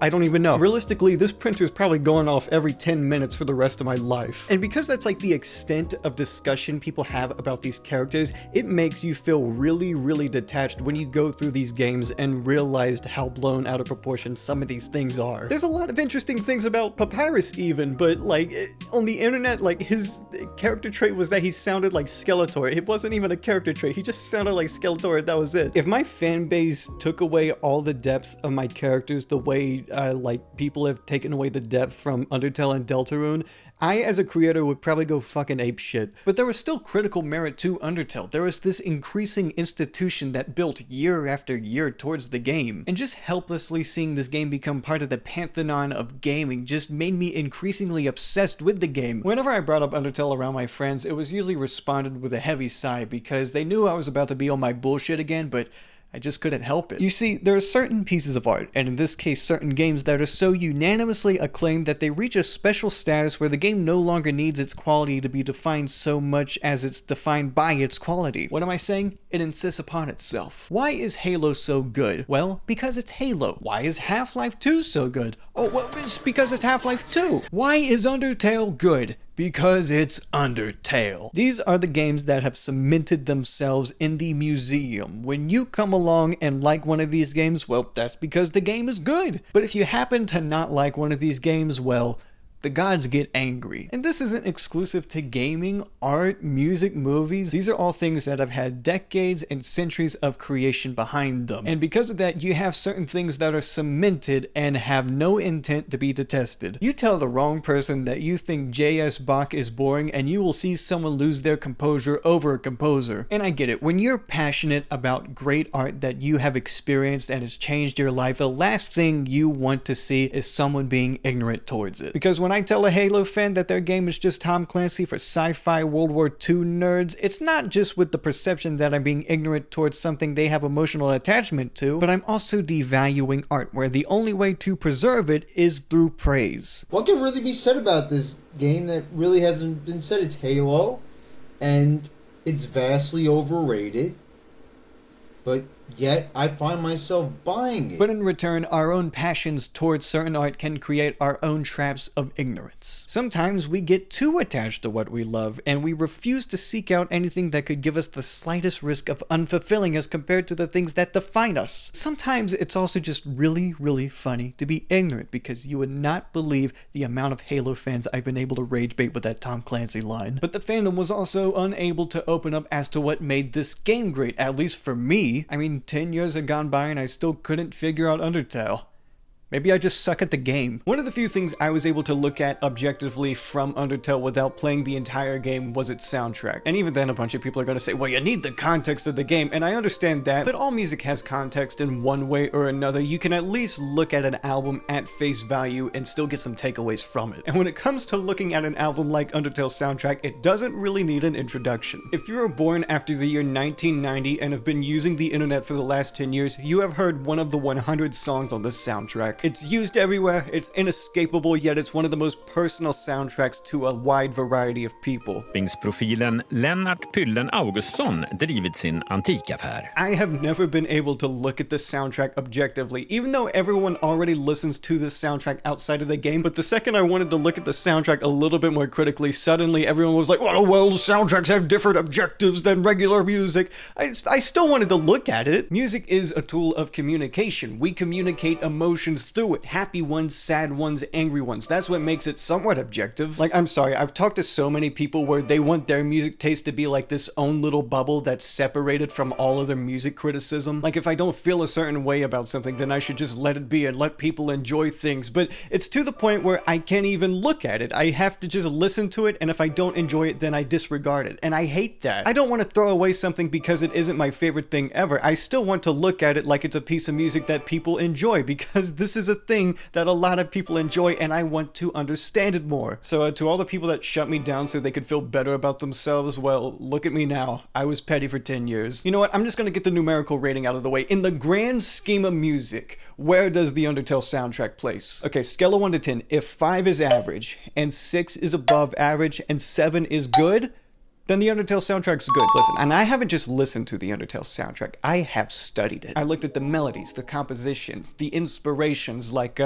I don't even know. Realistically, this printer is probably going off every 10 minutes for the rest of my life. And because that's like the extent of discussion people have about these characters, it makes you feel really, really detached when you go through these games and realize how blown out of proportion some of these things are. There's a lot of interesting things about Papyrus even, but like on the internet, like his character trait was that he sounded like Skeletor. It wasn't even a character trait, he just sounded like Skeletor and that was it. If my fan base took away all the depth of my characters the way like people have taken away the depth from Undertale and Deltarune, I, as a creator, would probably go fucking apeshit. But there was still critical merit to Undertale. There was this increasing institution that built year after year towards the game. And just helplessly seeing this game become part of the pantheon of gaming just made me increasingly obsessed with the game. Whenever I brought up Undertale around my friends, it was usually responded with a heavy sigh because they knew I was about to be on my bullshit again, but I just couldn't help it. You see, there are certain pieces of art, and in this case certain games, that are so unanimously acclaimed that they reach a special status where the game no longer needs its quality to be defined so much as it's defined by its quality. What am I saying? It insists upon itself. Why is Halo so good? Well, because it's Halo. Why is Half-Life 2 so good? Oh, well, it's because it's Half-Life 2. Why is Undertale good? Because it's Undertale. These are the games that have cemented themselves in the museum. When you come along and like one of these games, well, that's because the game is good. But if you happen to not like one of these games, well, the gods get angry. And this isn't exclusive to gaming, art, music, movies. These are all things that have had decades and centuries of creation behind them. And because of that, you have certain things that are cemented and have no intent to be detested. You tell the wrong person that you think J.S. Bach is boring and you will see someone lose their composure over a composer. And I get it, when you're passionate about great art that you have experienced and has changed your life, the last thing you want to see is someone being ignorant towards it. Because when I tell a Halo fan that their game is just Tom Clancy for sci-fi World War II nerds, it's not just with the perception that I'm being ignorant towards something they have emotional attachment to, but I'm also devaluing art where the only way to preserve it is through praise. What can really be said about this game that really hasn't been said? It's Halo, and it's vastly overrated, but yet I find myself buying it. But in return, our own passions towards certain art can create our own traps of ignorance. Sometimes we get too attached to what we love, and we refuse to seek out anything that could give us the slightest risk of unfulfilling us compared to the things that define us. Sometimes it's also just really, really funny to be ignorant, because you would not believe the amount of Halo fans I've been able to rage bait with that Tom Clancy line. But the fandom was also unable to open up as to what made this game great, at least for me. I mean, 10 years had gone by and I still couldn't figure out Undertale. Maybe I just suck at the game. One of the few things I was able to look at objectively from Undertale without playing the entire game was its soundtrack. And even then a bunch of people are going to say, well, you need the context of the game, and I understand that, but all music has context in one way or another. You can at least look at an album at face value and still get some takeaways from it. And when it comes to looking at an album like Undertale's soundtrack, it doesn't really need an introduction. If you were born after the year 1990 and have been using the internet for the last 10 years, you have heard one of the 100 songs on this soundtrack. It's used everywhere, it's inescapable, yet it's one of the most personal soundtracks to a wide variety of people. Profilen Lennart Pyllen Augustsson drivit sin antikaffär. I have never been able to look at the soundtrack objectively, even though everyone already listens to this soundtrack outside of the game, but the second I wanted to look at the soundtrack a little bit more critically, suddenly everyone was like, well, soundtracks have different objectives than regular music. I still wanted to look at it. Music is a tool of communication. We communicate emotions through it. Happy ones, sad ones, angry ones. That's what makes it somewhat objective. Like, I'm sorry, I've talked to so many people where they want their music taste to be like this own little bubble that's separated from all other music criticism. Like, if I don't feel a certain way about something, then I should just let it be and let people enjoy things. But it's to the point where I can't even look at it. I have to just listen to it, and if I don't enjoy it, then I disregard it. And I hate that. I don't want to throw away something because it isn't my favorite thing ever. I still want to look at it like it's a piece of music that people enjoy, because this is a thing that a lot of people enjoy, and I want to understand it more. So to all the people that shut me down so they could feel better about themselves, well, look at me now. I was petty for 10 years. You know what? I'm just gonna get the numerical rating out of the way. In the grand scheme of music, where does the Undertale soundtrack place? Okay, scale of 1 to 10. If 5 is average, and 6 is above average, and 7 is good, then the Undertale soundtrack's good. Listen, and I haven't just listened to the Undertale soundtrack, I have studied it. I looked at the melodies, the compositions, the inspirations, like,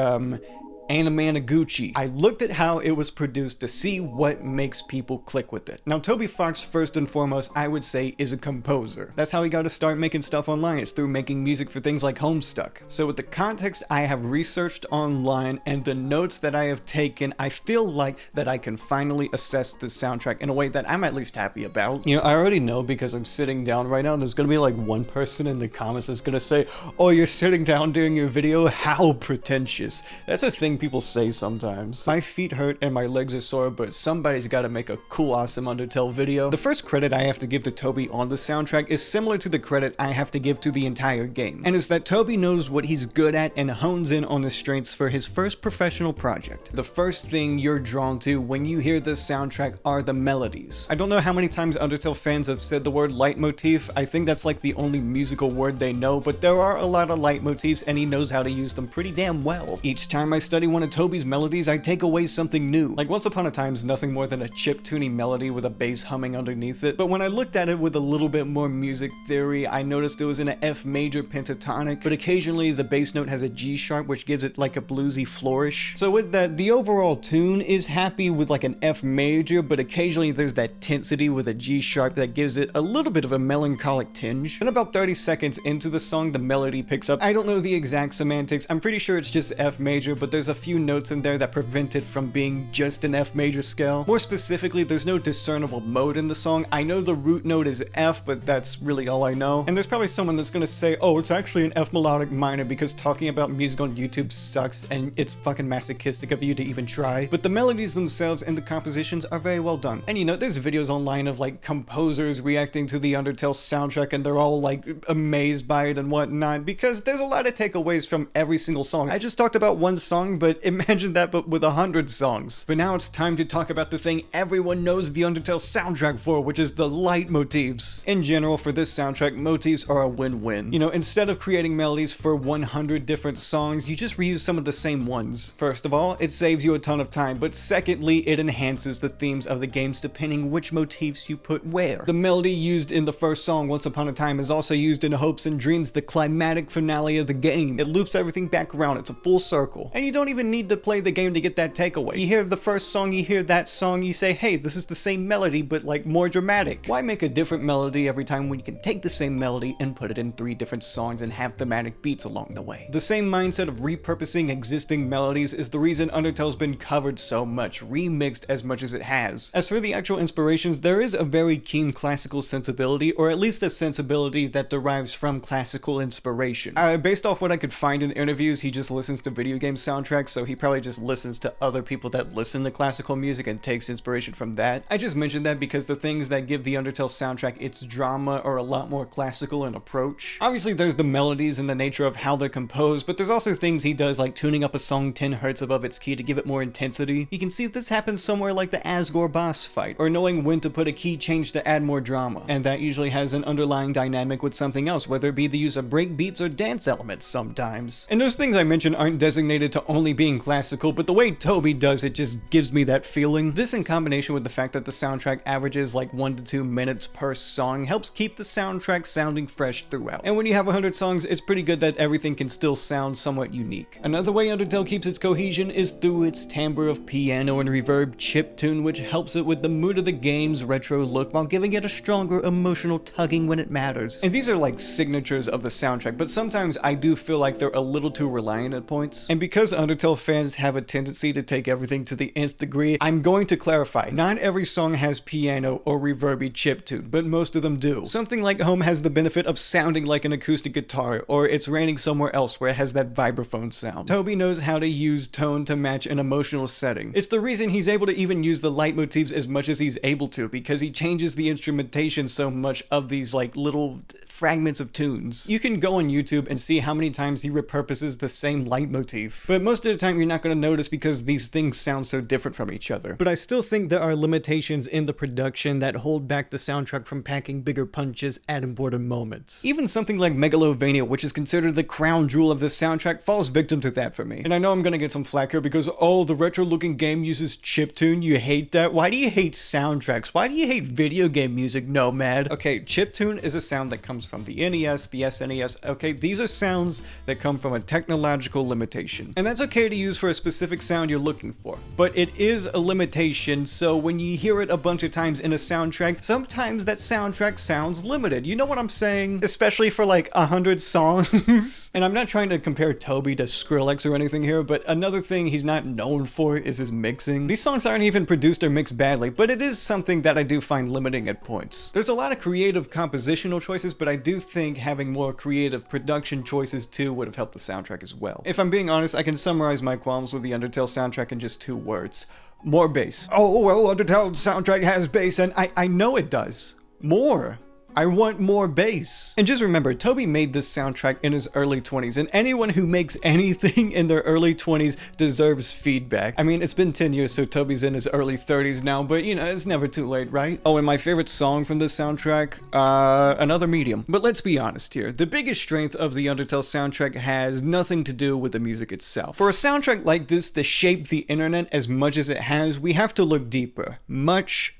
Anamanaguchi. I looked at how it was produced to see what makes people click with it. Now, Toby Fox, first and foremost, I would say, is a composer. That's how he got to start making stuff online. It's through making music for things like Homestuck. So with the context I have researched online and the notes that I have taken, I feel like that I can finally assess the soundtrack in a way that I'm at least happy about. You know, I already know because I'm sitting down right now, there's gonna be like one person in the comments that's gonna say, oh, you're sitting down doing your video? How pretentious. That's a thing people say sometimes. My feet hurt and my legs are sore, but somebody's gotta make a cool, awesome Undertale video. The first credit I have to give to Toby on the soundtrack is similar to the credit I have to give to the entire game, and it's that Toby knows what he's good at and hones in on the strengths for his first professional project. The first thing you're drawn to when you hear this soundtrack are the melodies. I don't know how many times Undertale fans have said the word leitmotif. I think that's like the only musical word they know, but there are a lot of leitmotifs and he knows how to use them pretty damn well. Each time I study one of Toby's melodies, I take away something new. Like Once Upon a Time's nothing more than a chiptune melody with a bass humming underneath it, but when I looked at it with a little bit more music theory, I noticed it was in an F major pentatonic, but occasionally the bass note has a G sharp, which gives it like a bluesy flourish. So with that, the overall tune is happy with like an F major, but occasionally there's that tensity with a G sharp that gives it a little bit of a melancholic tinge. Then about 30 seconds into the song, the melody picks up. I don't know the exact semantics, I'm pretty sure it's just F major, but there's a few notes in there that prevent it from being just an F major scale. More specifically, there's no discernible mode in the song. I know the root note is F, but that's really all I know. And there's probably someone that's gonna say, oh, it's actually an F melodic minor because talking about music on YouTube sucks and it's fucking masochistic of you to even try. But the melodies themselves and the compositions are very well done. And you know, there's videos online of like composers reacting to the Undertale soundtrack and they're all like amazed by it and whatnot because there's a lot of takeaways from every single song. I just talked about one song, but imagine that but with 100 songs. But now it's time to talk about the thing everyone knows the Undertale soundtrack for, which is the leitmotifs. In general, for this soundtrack, motifs are a win-win. You know, instead of creating melodies for 100 different songs, you just reuse some of the same ones. First of all, it saves you a ton of time, but secondly, it enhances the themes of the games depending which motifs you put where. The melody used in the first song, Once Upon a Time, is also used in Hopes and Dreams, the climatic finale of the game. It loops everything back around, it's a full circle. And you don't even need to play the game to get that takeaway. You hear the first song, you hear that song, you say, hey, this is the same melody, but like more dramatic. Why make a different melody every time when you can take the same melody and put it in 3 different songs and have thematic beats along the way? The same mindset of repurposing existing melodies is the reason Undertale's been covered so much, remixed as much as it has. As for the actual inspirations, there is a very keen classical sensibility, or at least a sensibility that derives from classical inspiration. Based off what I could find in interviews, he just listens to video game soundtracks, so he probably just listens to other people that listen to classical music and takes inspiration from that. I just mentioned that because the things that give the Undertale soundtrack its drama are a lot more classical in approach. Obviously there's the melodies and the nature of how they're composed, but there's also things he does like tuning up a song 10 Hz above its key to give it more intensity. You can see this happens somewhere like the Asgore boss fight, or knowing when to put a key change to add more drama, and that usually has an underlying dynamic with something else, whether it be the use of break beats or dance elements sometimes. And those things I mentioned aren't designated to only being classical, but the way Toby does it just gives me that feeling. This in combination with the fact that the soundtrack averages like 1 to 2 minutes per song helps keep the soundtrack sounding fresh throughout. And when you have 100 songs, it's pretty good that everything can still sound somewhat unique. Another way Undertale keeps its cohesion is through its timbre of piano and reverb chiptune, which helps it with the mood of the game's retro look while giving it a stronger emotional tugging when it matters. And these are like signatures of the soundtrack, but sometimes I do feel like they're a little too reliant at points. And because Undertale fans have a tendency to take everything to the nth degree, I'm going to clarify. Not every song has piano or reverby chiptune, but most of them do. Something like Home has the benefit of sounding like an acoustic guitar, or It's Raining Somewhere Else where it has that vibraphone sound. Toby knows how to use tone to match an emotional setting. It's the reason he's able to even use the leitmotifs as much as he's able to, because he changes the instrumentation so much of these like little fragments of tunes. You can go on YouTube and see how many times he repurposes the same leitmotif, but most of the time you're not going to notice because these things sound so different from each other. But I still think there are limitations in the production that hold back the soundtrack from packing bigger punches at important moments. Even something like Megalovania, which is considered the crown jewel of this soundtrack, falls victim to that for me. And I know I'm gonna get some flack here because, oh, the retro looking game uses chiptune, you hate that? Why do you hate soundtracks? Why do you hate video game music, Nomad? Okay, chiptune is a sound that comes from the NES, the SNES, okay? These are sounds that come from a technological limitation. And that's okay to use for a specific sound you're looking for. But it is a limitation, so when you hear it a bunch of times in a soundtrack, sometimes that soundtrack sounds limited. You know what I'm saying? Especially for like 100 songs. And I'm not trying to compare Toby to Skrillex or anything here, but another thing he's not known for is his mixing. These songs aren't even produced or mixed badly, but it is something that I do find limiting at points. There's a lot of creative compositional choices, but I do think having more creative production choices too would have helped the soundtrack as well. If I'm being honest, I can summarize my qualms with the Undertale soundtrack in just 2 words. More bass. Oh, well, Undertale soundtrack has bass, and I know it does. More. I want more bass. And just remember, Toby made this soundtrack in his early 20s, and anyone who makes anything in their early 20s deserves feedback. I mean, it's been 10 years, so Toby's in his early 30s now, but you know, it's never too late, right? Oh, and my favorite song from this soundtrack? Another Medium. But let's be honest here, the biggest strength of the Undertale soundtrack has nothing to do with the music itself. For a soundtrack like this to shape the internet as much as it has, we have to look deeper. Much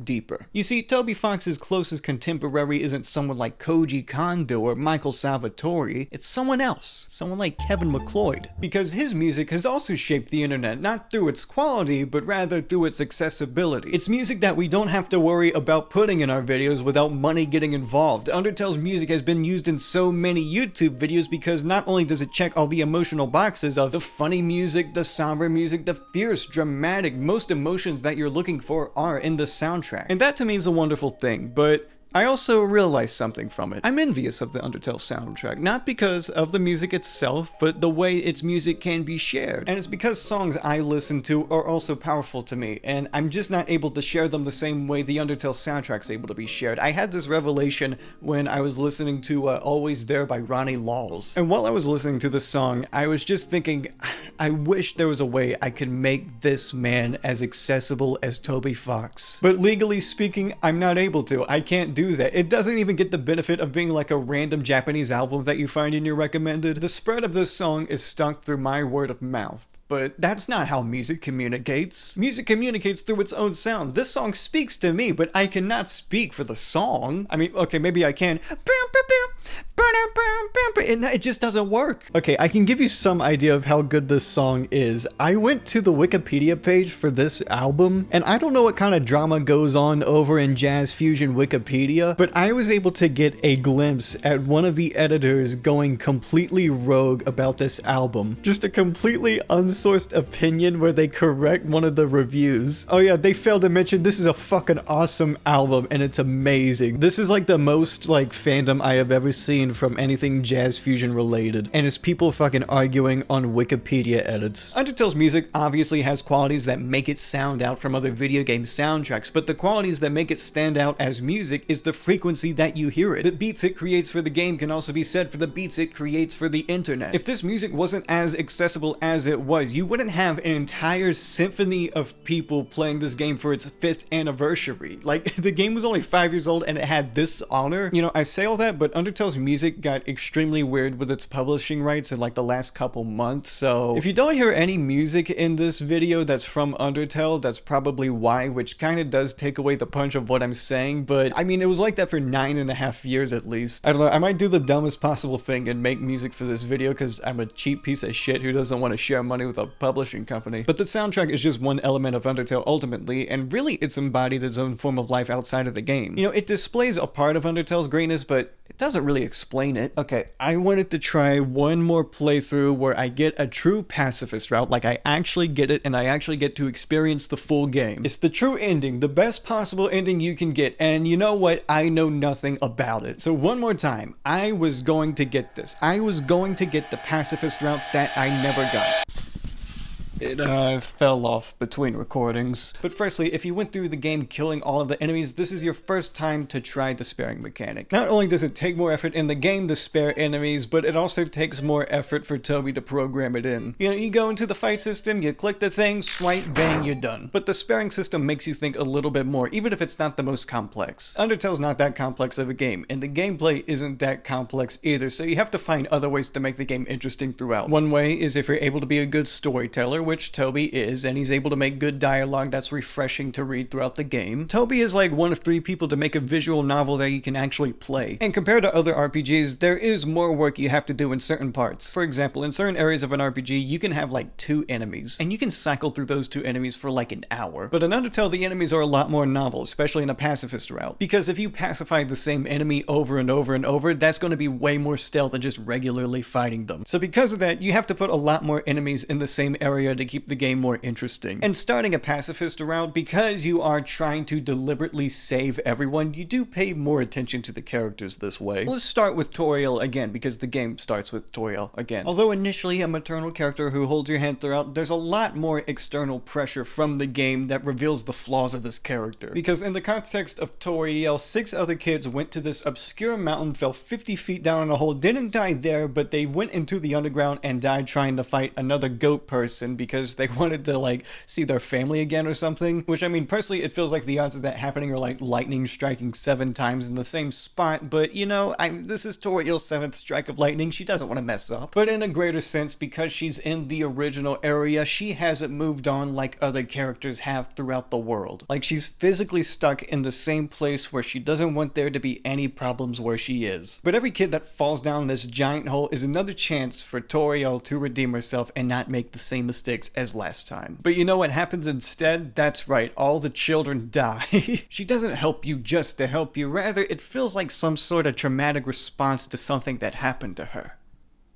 deeper. You see, Toby Fox's closest contemporary isn't someone like Koji Kondo or Michael Salvatore, it's someone else, someone like Kevin MacLeod, because his music has also shaped the internet, not through its quality, but rather through its accessibility. It's music that we don't have to worry about putting in our videos without money getting involved. Undertale's music has been used in so many YouTube videos because not only does it check all the emotional boxes of the funny music, the somber music, the fierce, dramatic, most emotions that you're looking for are in the soundtrack. And that to me is a wonderful thing, but I also realized something from it. I'm envious of the Undertale soundtrack, not because of the music itself, but the way its music can be shared. And it's because songs I listen to are also powerful to me, and I'm just not able to share them the same way the Undertale soundtrack's able to be shared. I had this revelation when I was listening to Always There by Ronnie Laws. And while I was listening to this song, I was just thinking, I wish there was a way I could make this man as accessible as Toby Fox. But legally speaking, I'm not able to. I can't do that. It doesn't even get the benefit of being like a random Japanese album that you find in your recommended. The spread of this song is stuck through my word of mouth. But that's not how music communicates. Music communicates through its own sound. This song speaks to me, but I cannot speak for the song. I mean, okay, maybe I can. And it just doesn't work. Okay, I can give you some idea of how good this song is. I went to the Wikipedia page for this album, and I don't know what kind of drama goes on over in Jazz Fusion Wikipedia, but I was able to get a glimpse at one of the editors going completely rogue about this album. Just a completely unsourced opinion where they correct one of the reviews. Oh yeah, they failed to mention this is a fucking awesome album and it's amazing. This is like the most like fandom I have ever seen from anything Jazz Fusion related, and it's people fucking arguing on Wikipedia edits. Undertale's music obviously has qualities that make it sound out from other video game soundtracks, but the qualities that make it stand out as music is the frequency that you hear it. The beats it creates for the game can also be said for the beats it creates for the internet. If this music wasn't as accessible as it was, you wouldn't have an entire symphony of people playing this game for its 5th anniversary. Like, the game was only 5 years old and it had this honor. You know, I say all that, but Undertale's music got extremely weird with its publishing rights in like the last couple months, so if you don't hear any music in this video that's from Undertale, that's probably why, which kind of does take away the punch of what I'm saying, but I mean, it was like that for 9.5 years at least. I don't know, I might do the dumbest possible thing and make music for this video because I'm a cheap piece of shit who doesn't want to share money with a publishing company. But the soundtrack is just one element of Undertale ultimately, and really it's embodied its own form of life outside of the game. You know, it displays a part of Undertale's greatness, but it doesn't really explain it. Okay, I wanted to try one more playthrough where I get a true pacifist route, like I actually get it and I actually get to experience the full game. It's the true ending, the best possible ending you can get, and you know what? I know nothing about it. So one more time, I was going to get this. I was going to get the pacifist route that I never got. It fell off between recordings. But firstly, if you went through the game killing all of the enemies, this is your first time to try the sparing mechanic. Not only does it take more effort in the game to spare enemies, but it also takes more effort for Toby to program it in. You know, you go into the fight system, you click the thing, swipe, bang, you're done. But the sparing system makes you think a little bit more, even if it's not the most complex. Undertale's not that complex of a game, and the gameplay isn't that complex either, so you have to find other ways to make the game interesting throughout. One way is if you're able to be a good storyteller, which Toby is, and he's able to make good dialogue that's refreshing to read throughout the game. Toby is like one of 3 people to make a visual novel that you can actually play. And compared to other RPGs, there is more work you have to do in certain parts. For example, in certain areas of an RPG, you can have like 2 enemies, and you can cycle through those 2 enemies for like an hour. But in Undertale, the enemies are a lot more novel, especially in a pacifist route. Because if you pacify the same enemy over and over and over, that's going to be way more stealth than just regularly fighting them. So because of that, you have to put a lot more enemies in the same area to keep the game more interesting. And starting a pacifist route, because you are trying to deliberately save everyone, you do pay more attention to the characters this way. Let's start with Toriel again, because the game starts with Toriel again. Although initially a maternal character who holds your hand throughout, there's a lot more external pressure from the game that reveals the flaws of this character. Because in the context of Toriel, 6 other kids went to this obscure mountain, fell 50 feet down in a hole, didn't die there, but they went into the underground and died trying to fight another goat person because they wanted to like see their family again or something. Which, I mean, personally, it feels like the odds of that happening are like lightning striking 7 times in the same spot, but you know, this is Toriel's 7th strike of lightning. She doesn't want to mess up. But in a greater sense, because she's in the original area, she hasn't moved on like other characters have throughout the world. Like, she's physically stuck in the same place where she doesn't want there to be any problems where she is. But every kid that falls down this giant hole is another chance for Toriel to redeem herself and not make the same mistakes as last time. But you know what happens instead? That's right, all the children die. She doesn't help you just to help you, rather it feels like some sort of traumatic response to something that happened to her.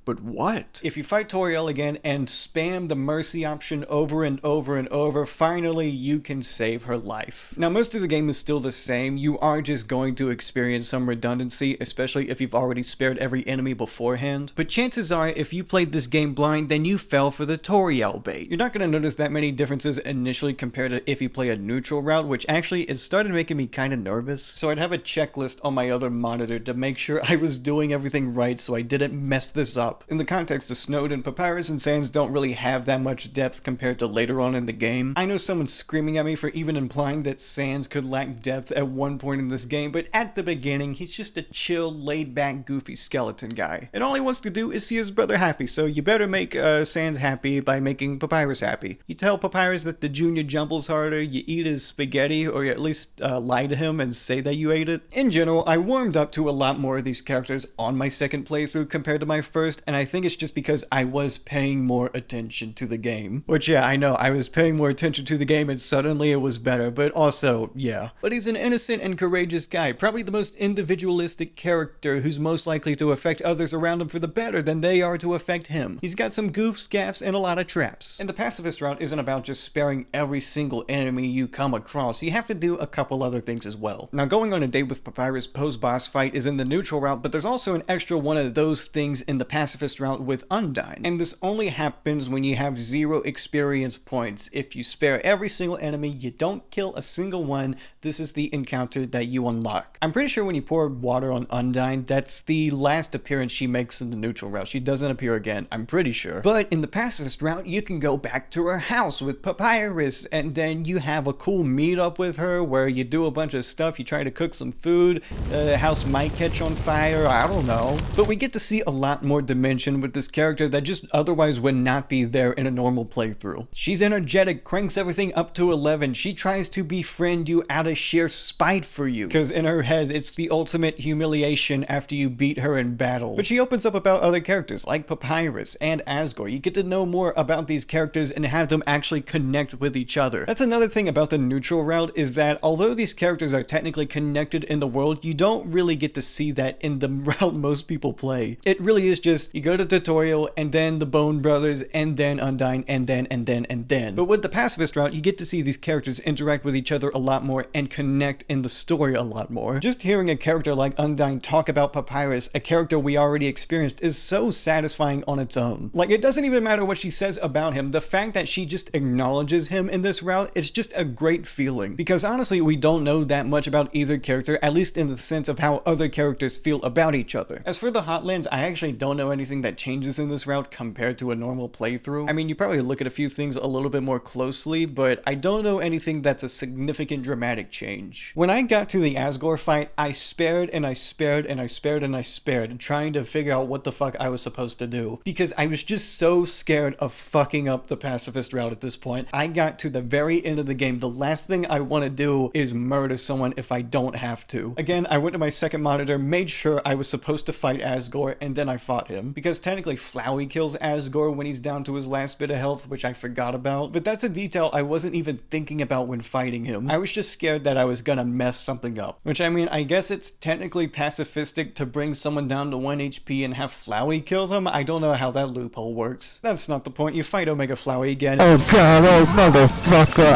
But what? If you fight Toriel again and spam the mercy option over and over and over, finally you can save her life. Now, most of the game is still the same. You are just going to experience some redundancy, especially if you've already spared every enemy beforehand. But chances are, if you played this game blind, then you fell for the Toriel bait. You're not going to notice that many differences initially compared to if you play a neutral route, which actually it started making me kind of nervous. So I'd have a checklist on my other monitor to make sure I was doing everything right so I didn't mess this up. In the context of Snowden, Papyrus and Sans don't really have that much depth compared to later on in the game. I know someone's screaming at me for even implying that Sans could lack depth at one point in this game, but at the beginning, he's just a chill, laid-back, goofy skeleton guy. And all he wants to do is see his brother happy, so you better make Sans happy by making Papyrus happy. You tell Papyrus that the junior jumbles harder, you eat his spaghetti, or you at least lie to him and say that you ate it. In general, I warmed up to a lot more of these characters on my second playthrough compared to my first, and I think it's just because I was paying more attention to the game. Which, yeah, I know, I was paying more attention to the game and suddenly it was better, but also, yeah. But he's an innocent and courageous guy, probably the most individualistic character who's most likely to affect others around him for the better than they are to affect him. He's got some goofs, gaffes, and a lot of traps. And the pacifist route isn't about just sparing every single enemy you come across, you have to do a couple other things as well. Now, going on a date with Papyrus post-boss fight is in the neutral route, but there's also an extra one of those things in the pacifist route with Undyne, and this only happens when you have 0 experience points. If you spare every single enemy, you don't kill a single one, this is the encounter that you unlock. I'm pretty sure when you pour water on Undyne, that's the last appearance she makes in the neutral route. She doesn't appear again, I'm pretty sure. But in the pacifist route, you can go back to her house with Papyrus, and then you have a cool meetup with her where you do a bunch of stuff, you try to cook some food, the house might catch on fire, I don't know. But we get to see a lot more dimension with this character that just otherwise would not be there in a normal playthrough. She's energetic, cranks everything up to 11, she tries to befriend you out of sheer spite for you, because in her head it's the ultimate humiliation after you beat her in battle. But she opens up about other characters like Papyrus and Asgore. You get to know more about these characters and have them actually connect with each other. That's another thing about the neutral route, is that although these characters are technically connected in the world, you don't really get to see that in the route most people play. It really is just You go to tutorial, and then the Bone Brothers, and then Undyne, and then. But with the pacifist route, you get to see these characters interact with each other a lot more and connect in the story a lot more. Just hearing a character like Undyne talk about Papyrus, a character we already experienced, is so satisfying on its own. Like, it doesn't even matter what she says about him, the fact that she just acknowledges him in this route is just a great feeling. Because honestly, we don't know that much about either character, at least in the sense of how other characters feel about each other. As for the Hotlands, I actually don't know anything that changes in this route compared to a normal playthrough. I mean, you probably look at a few things a little bit more closely, but I don't know anything that's a significant dramatic change. When I got to the Asgore fight, I spared and I spared and I spared and I spared, trying to figure out what the fuck I was supposed to do, because I was just so scared of fucking up the pacifist route at this point. I got to the very end of the game. The last thing I want to do is murder someone if I don't have to. Again, I went to my second monitor, made sure I was supposed to fight Asgore, and then I fought him, because technically Flowey kills Asgore when he's down to his last bit of health, which I forgot about, but that's a detail I wasn't even thinking about when fighting him. I was just scared that I was gonna mess something up, which, I mean, I guess it's technically pacifistic to bring someone down to 1 HP and have Flowey kill them. I don't know how that loophole works. That's not the point. You fight Omega Flowey again. Oh god, oh motherfucker.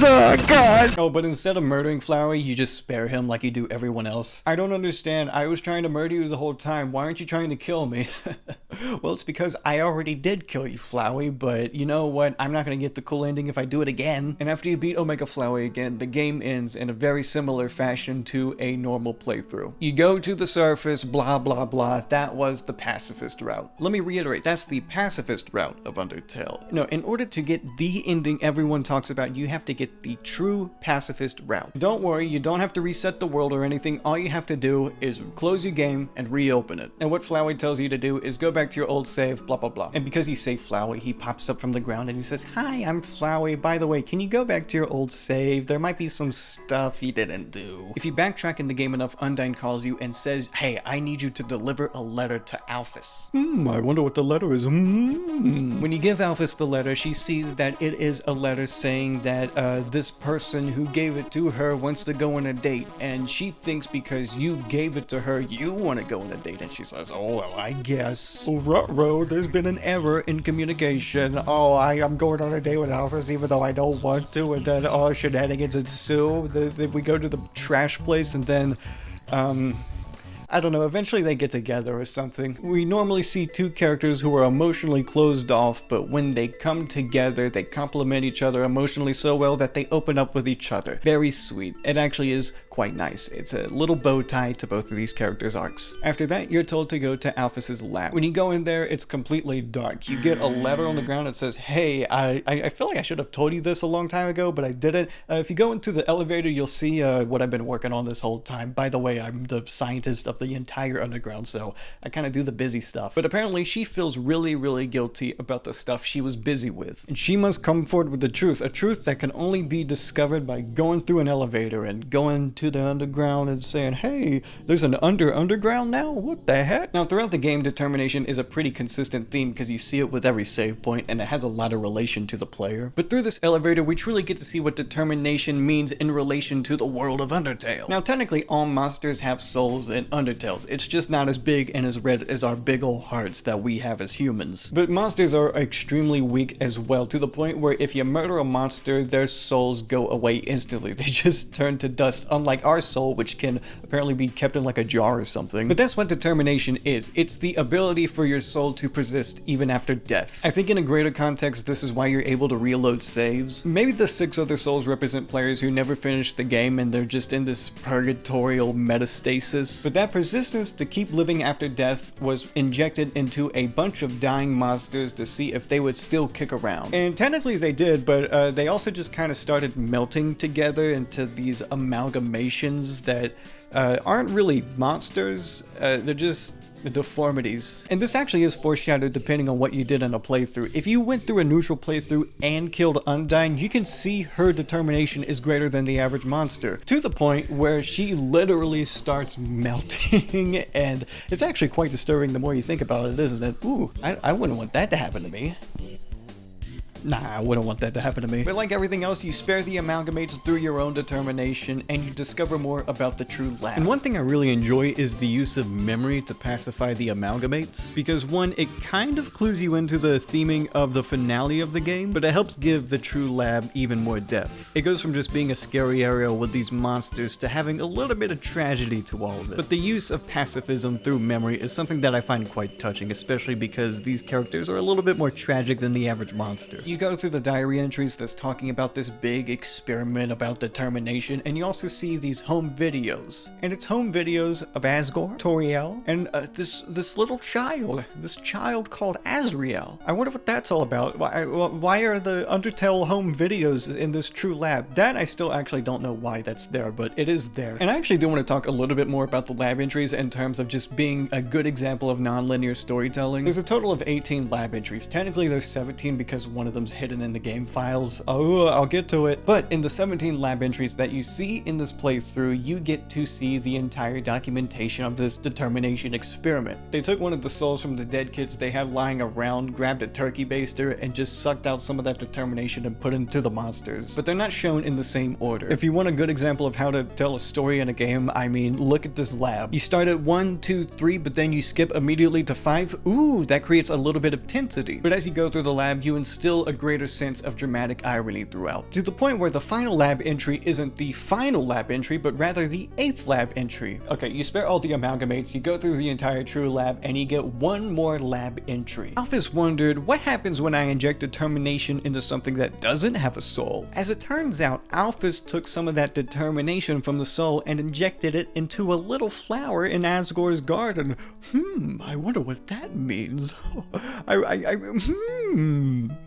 Oh god. Oh, but instead of murdering Flowey, you just spare him like you do everyone else. I don't understand. I was trying to murder you the whole time. Why aren't you trying to kill me? Well, it's because I already did kill you, Flowey, but you know what? I'm not gonna get the cool ending if I do it again. And after you beat Omega Flowey again, the game ends in a very similar fashion to a normal playthrough. You go to the surface, blah blah blah. That was the pacifist route. Let me reiterate, that's the pacifist route of Undertale. No, in order to get the ending everyone talks about, you have to get the true pacifist route. Don't worry, you don't have to reset the world or anything. All you have to do is close your game and reopen it. And what Flowey tells you to do is go back to your old save, blah blah blah. And because you say Flowey, he pops up from the ground and he says, "Hi, I'm Flowey. By the way, can you go back to your old save? There might be some stuff you didn't do." If you backtrack in the game enough, Undyne calls you and says, "Hey, I need you to deliver a letter to Alphys." I wonder what the letter is. When you give Alphys the letter, she sees that it is a letter saying that this person who gave it to her wants to go on a date, and she thinks because you gave it to her, you want to go on a date, and she says, "Oh, well, I guess. Ruh-roh, there's been an error in communication. Oh, I'm going on a date with Alphys even though I don't want to," and then, oh, shenanigans ensue. We go to the trash place, and then, I don't know, eventually they get together or something. We normally see two characters who are emotionally closed off, but when they come together, they complement each other emotionally so well that they open up with each other. Very sweet. It actually is quite nice. It's a little bow tie to both of these characters' arcs. After that, you're told to go to Alphys's lab. When you go in there, it's completely dark. You get a letter on the ground that says, "Hey, I feel like I should have told you this a long time ago, but I didn't. If you go into the elevator, you'll see what I've been working on this whole time. By the way, I'm the scientist of the entire underground, so I kind of do the busy stuff." But apparently she feels really, really guilty about the stuff she was busy with. And she must come forward with the truth, a truth that can only be discovered by going through an elevator and going to the underground and saying, "Hey, there's an underground now? What the heck?" Now, throughout the game, determination is a pretty consistent theme because you see it with every save point and it has a lot of relation to the player. But through this elevator, we truly get to see what determination means in relation to the world of Undertale. Now, technically, all monsters have souls in Undertale. It's just not as big and as red as our big ol' hearts that we have as humans. But monsters are extremely weak as well, to the point where if you murder a monster, their souls go away instantly. They just turn to dust, unlike our soul, which can apparently be kept in like a jar or something. But that's what determination is. It's the ability for your soul to persist even after death. I think in a greater context, this is why you're able to reload saves. Maybe the 6 other souls represent players who never finished the game and they're just in this purgatorial metastasis. But that persistence to keep living after death was injected into a bunch of dying monsters to see if they would still kick around. And technically they did, but they also just kind of started melting together into these amalgamations that aren't really monsters. They're just deformities. And this actually is foreshadowed depending on what you did in a playthrough. If you went through a neutral playthrough and killed Undyne, you can see her determination is greater than the average monster, to the point where she literally starts melting, and it's actually quite disturbing the more you think about it, isn't it? Ooh, I wouldn't want that to happen to me. Nah, I wouldn't want that to happen to me. But like everything else, you spare the amalgamates through your own determination, and you discover more about the true lab. And one thing I really enjoy is the use of memory to pacify the amalgamates, because one, it kind of clues you into the theming of the finale of the game, but it helps give the true lab even more depth. It goes from just being a scary area with these monsters to having a little bit of tragedy to all of it. But the use of pacifism through memory is something that I find quite touching, especially because these characters are a little bit more tragic than the average monster. You go through the diary entries that's talking about this big experiment about determination, and you also see these home videos. And it's home videos of Asgore, Toriel, and this little child, this child called Azrael. I wonder what that's all about. Why are the Undertale home videos in this true lab? That I still actually don't know why that's there, but it is there. And I actually do want to talk a little bit more about the lab entries in terms of just being a good example of non-linear storytelling. There's a total of 18 lab entries. Technically there's 17 because one of them's hidden in the game files. Oh, I'll get to it. But in the 17 lab entries that you see in this playthrough, you get to see the entire documentation of this determination experiment. They took one of the souls from the dead kids they had lying around, grabbed a turkey baster, and just sucked out some of that determination and put it into the monsters. But they're not shown in the same order. If you want a good example of how to tell a story in a game, I mean, look at this lab. You start at 1, 2, 3, but then you skip immediately to 5. Ooh, that creates a little bit of tensity. But as you go through the lab, you instill a greater sense of dramatic irony throughout, to the point where the final lab entry isn't the final lab entry, but rather the 8th lab entry. Okay, you spare all the amalgamates, you go through the entire true lab, and you get one more lab entry. Alphys wondered, what happens when I inject determination into something that doesn't have a soul? As it turns out, Alphys took some of that determination from the soul and injected it into a little flower in Asgore's garden. I wonder what that means.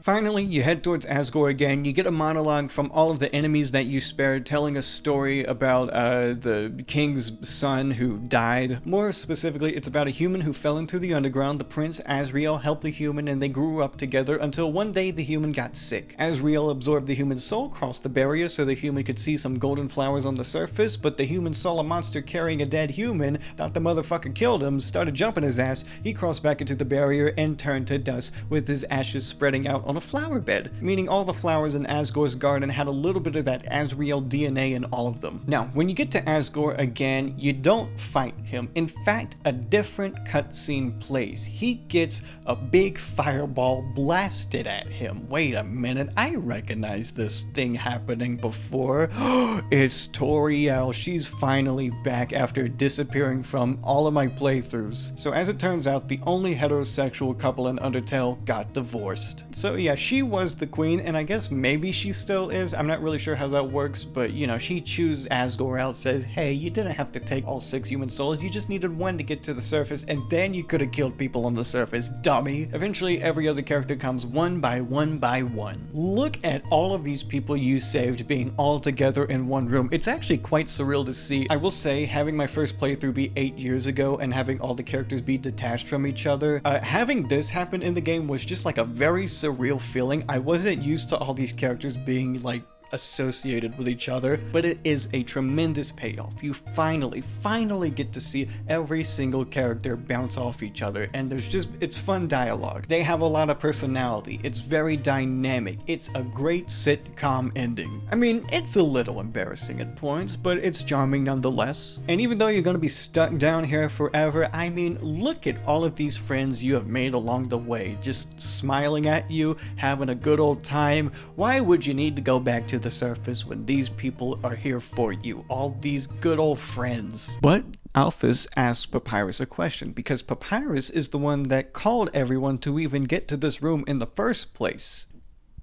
Finally, you head towards Asgore again. You get a monologue from all of the enemies that you spared, telling a story about the king's son who died. More specifically, it's about a human who fell into the underground. The prince, Azrael, helped the human and they grew up together until one day the human got sick. Azrael absorbed the human's soul, crossed the barrier so the human could see some golden flowers on the surface, but the human saw a monster carrying a dead human, thought the motherfucker killed him, started jumping his ass. He crossed back into the barrier and turned to dust with his ashes spreading out on a flower bed, meaning all the flowers in Asgore's garden had a little bit of that Azrael DNA in all of them. Now, when you get to Asgore again, you don't fight him. In fact, a different cutscene plays. He gets a big fireball blasted at him. Wait a minute, I recognize this thing happening before. It's Toriel. She's finally back after disappearing from all of my playthroughs. So as it turns out, the only heterosexual couple in Undertale got divorced. So yeah, she was the queen, and I guess maybe she still is. I'm not really sure how that works, but you know, she chews Asgore out, says, hey, you didn't have to take all 6 human souls, you just needed 1 to get to the surface, and then you could have killed people on the surface, dummy. Eventually, every other character comes one by one by one. Look at all of these people you saved being all together in one room. It's actually quite surreal to see. I will say, having my first playthrough be 8 years ago and having all the characters be detached from each other, having this happen in the game was just like a very surreal feeling. I wasn't used to all these characters being like associated with each other, but it is a tremendous payoff. You finally get to see every single character bounce off each other, and it's fun dialogue. They have a lot of personality. It's very dynamic. It's a great sitcom ending. I mean, it's a little embarrassing at points, but it's charming nonetheless. And even though you're gonna be stuck down here forever, I mean, look at all of these friends you have made along the way, just smiling at you, having a good old time. Why would you need to go back to the surface when these people are here for you, all these good old friends? But Alphys asked Papyrus a question, because Papyrus is the one that called everyone to even get to this room in the first place.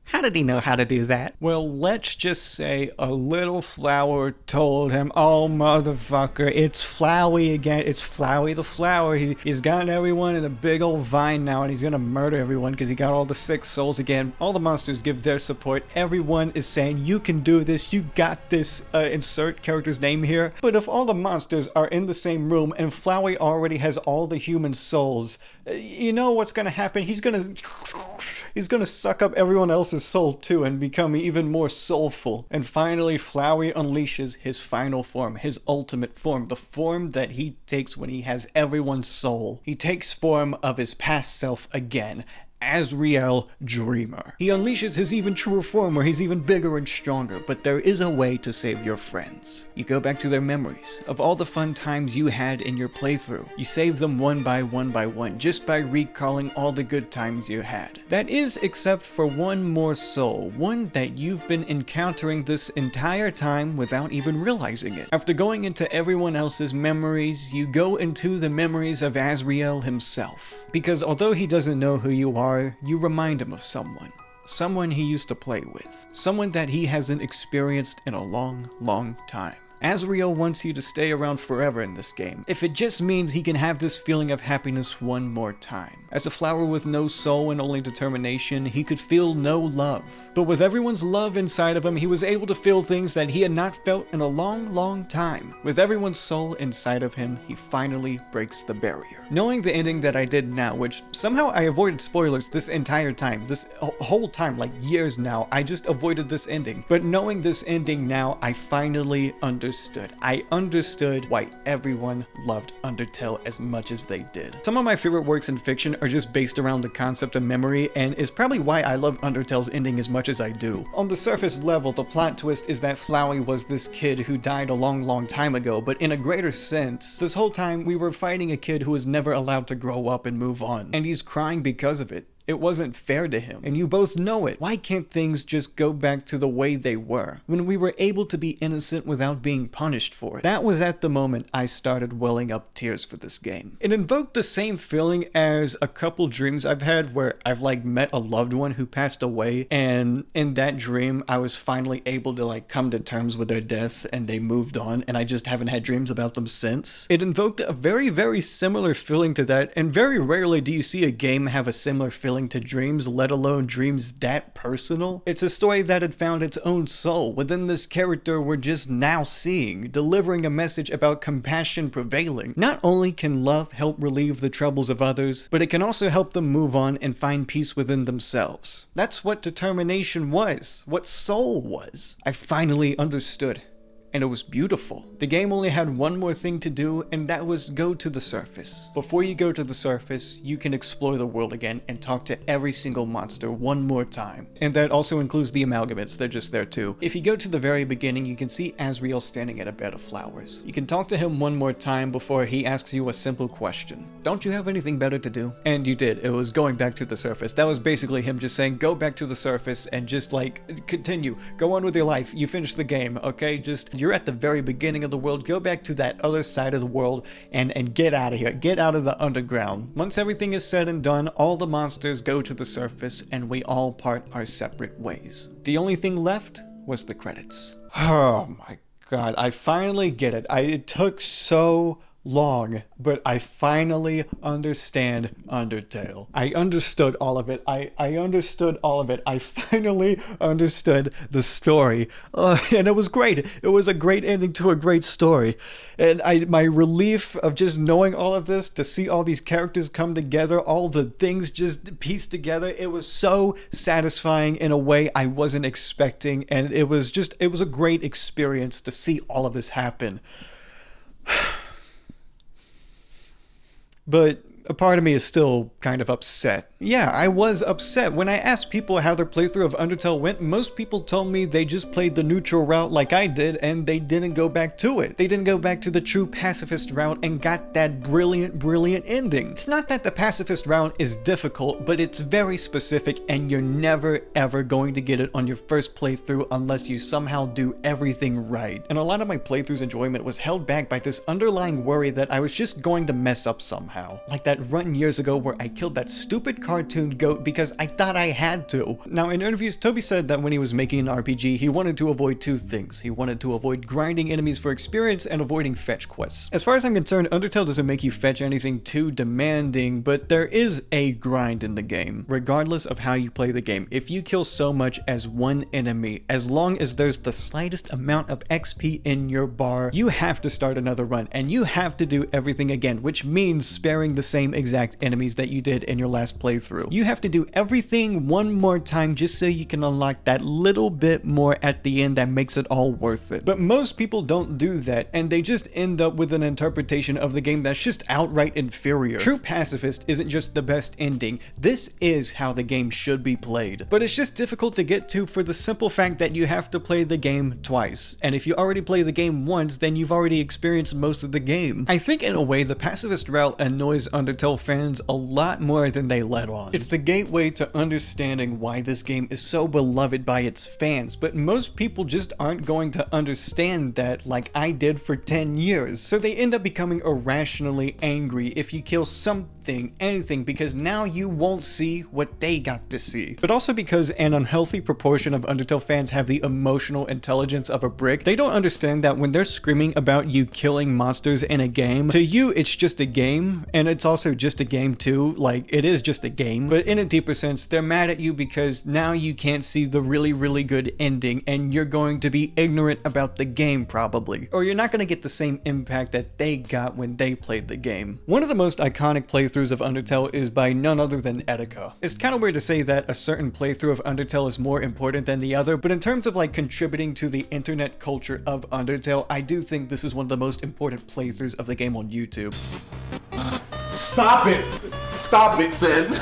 How did he know how to do that? Well, let's just say a little flower told him, oh motherfucker, it's Flowey again. It's Flowey the flower. He's gotten everyone in a big old vine now, and he's gonna murder everyone because he got all the 6 souls again. All the monsters give their support. Everyone is saying, you can do this, you got this, insert character's name here. But if all the monsters are in the same room and Flowey already has all the human souls, you know what's gonna happen? He's gonna suck up everyone else's soul too and become even more soulful. And finally, Flowey unleashes his final form, his ultimate form, the form that he takes when he has everyone's soul. He takes form of his past self again. Asriel Dreamer. He unleashes his even truer form where he's even bigger and stronger, but there is a way to save your friends. You go back to their memories of all the fun times you had in your playthrough. You save them one by one, just by recalling all the good times you had. That is, except for one more soul, one that you've been encountering this entire time without even realizing it. After going into everyone else's memories, you go into the memories of Asriel himself. Because although he doesn't know who you are, you remind him of someone. Someone he used to play with. Someone that he hasn't experienced in a long, long time. Asriel wants you to stay around forever in this game, if it just means he can have this feeling of happiness one more time. As a flower with no soul and only determination, he could feel no love. But with everyone's love inside of him, he was able to feel things that he had not felt in a long, long time. With everyone's soul inside of him, he finally breaks the barrier. Knowing the ending that I did now, which somehow I avoided spoilers this entire time, this whole time, like years now, I just avoided this ending. But knowing this ending now, I finally understood. I understood why everyone loved Undertale as much as they did. Some of my favorite works in fiction are just based around the concept of memory, and is probably why I love Undertale's ending as much as I do. On the surface level, the plot twist is that Flowey was this kid who died a long, long time ago, but in a greater sense, this whole time we were fighting a kid who was never allowed to grow up and move on, and he's crying because of it. It wasn't fair to him, and you both know it. Why can't things just go back to the way they were, when we were able to be innocent without being punished for it? That was at the moment I started welling up tears for this game. It invoked the same feeling as a couple dreams I've had where I've met a loved one who passed away, and in that dream I was finally able to come to terms with their death and they moved on, and I just haven't had dreams about them since. It invoked a very, very similar feeling to that, and very rarely do you see a game have a similar feeling to dreams, let alone dreams that personal. It's a story that had found its own soul within this character we're just now seeing, delivering a message about compassion prevailing. Not only can love help relieve the troubles of others, but it can also help them move on and find peace within themselves. That's what determination was, what soul was. I finally understood. And it was beautiful. The game only had one more thing to do, and that was go to the surface. Before you go to the surface, you can explore the world again and talk to every single monster one more time. And that also includes the amalgamates, they're just there too. If you go to the very beginning, you can see Asriel standing at a bed of flowers. You can talk to him one more time before he asks you a simple question. Don't you have anything better to do? And you did. It was going back to the surface. That was basically him just saying, go back to the surface and just continue. Go on with your life. You finished the game, okay? You're at the very beginning of the world. Go back to that other side of the world and get out of here. Get out of the underground. Once everything is said and done, all the monsters go to the surface and we all part our separate ways. The only thing left was the credits. Oh my god, I finally get it. It took so long, but I finally understand Undertale. I understood all of it. I understood all of it. I finally understood the story. And it was great. It was a great ending to a great story. And my relief of just knowing all of this, to see all these characters come together, all the things just pieced together, it was so satisfying in a way I wasn't expecting. And it was a great experience to see all of this happen. But a part of me is still kind of upset. Yeah, I was upset. When I asked people how their playthrough of Undertale went, most people told me they just played the neutral route like I did, and they didn't go back to it. They didn't go back to the true pacifist route and got that brilliant, brilliant ending. It's not that the pacifist route is difficult, but it's very specific, and you're never ever going to get it on your first playthrough unless you somehow do everything right. And a lot of my playthrough's enjoyment was held back by this underlying worry that I was just going to mess up somehow. Like that run years ago where I killed that stupid cartoon goat because I thought I had to. Now, in interviews, Toby said that when he was making an RPG, he wanted to avoid two things. He wanted to avoid grinding enemies for experience and avoiding fetch quests. As far as I'm concerned, Undertale doesn't make you fetch anything too demanding, but there is a grind in the game, regardless of how you play the game. If you kill so much as one enemy, as long as there's the slightest amount of XP in your bar, you have to start another run, and you have to do everything again, which means sparing the same same exact enemies that you did in your last playthrough. You have to do everything one more time just so you can unlock that little bit more at the end that makes it all worth it. But most people don't do that, and they just end up with an interpretation of the game that's just outright inferior. True Pacifist isn't just the best ending, this is how the game should be played. But it's just difficult to get to for the simple fact that you have to play the game twice. And if you already play the game once, then you've already experienced most of the game. I think in a way the pacifist route annoys Undertale fans a lot more than they let on. It's the gateway to understanding why this game is so beloved by its fans, but most people just aren't going to understand that like I did for 10 years. So they end up becoming irrationally angry if you kill something, anything, because now you won't see what they got to see. But also because an unhealthy proportion of Undertale fans have the emotional intelligence of a brick, they don't understand that when they're screaming about you killing monsters in a game, to you it's just a game, and it's also just a game too, like it is just a game, but in a deeper sense they're mad at you because now you can't see the really good ending and you're going to be ignorant about the game probably, or you're not going to get the same impact that they got when they played the game. One of the most iconic playthroughs of Undertale is by none other than Etika. It's kind of weird to say that a certain playthrough of Undertale is more important than the other, but in terms of like contributing to the internet culture of Undertale, I do think this is one of the most important playthroughs of the game on YouTube. Stop it! Stop it, Sens.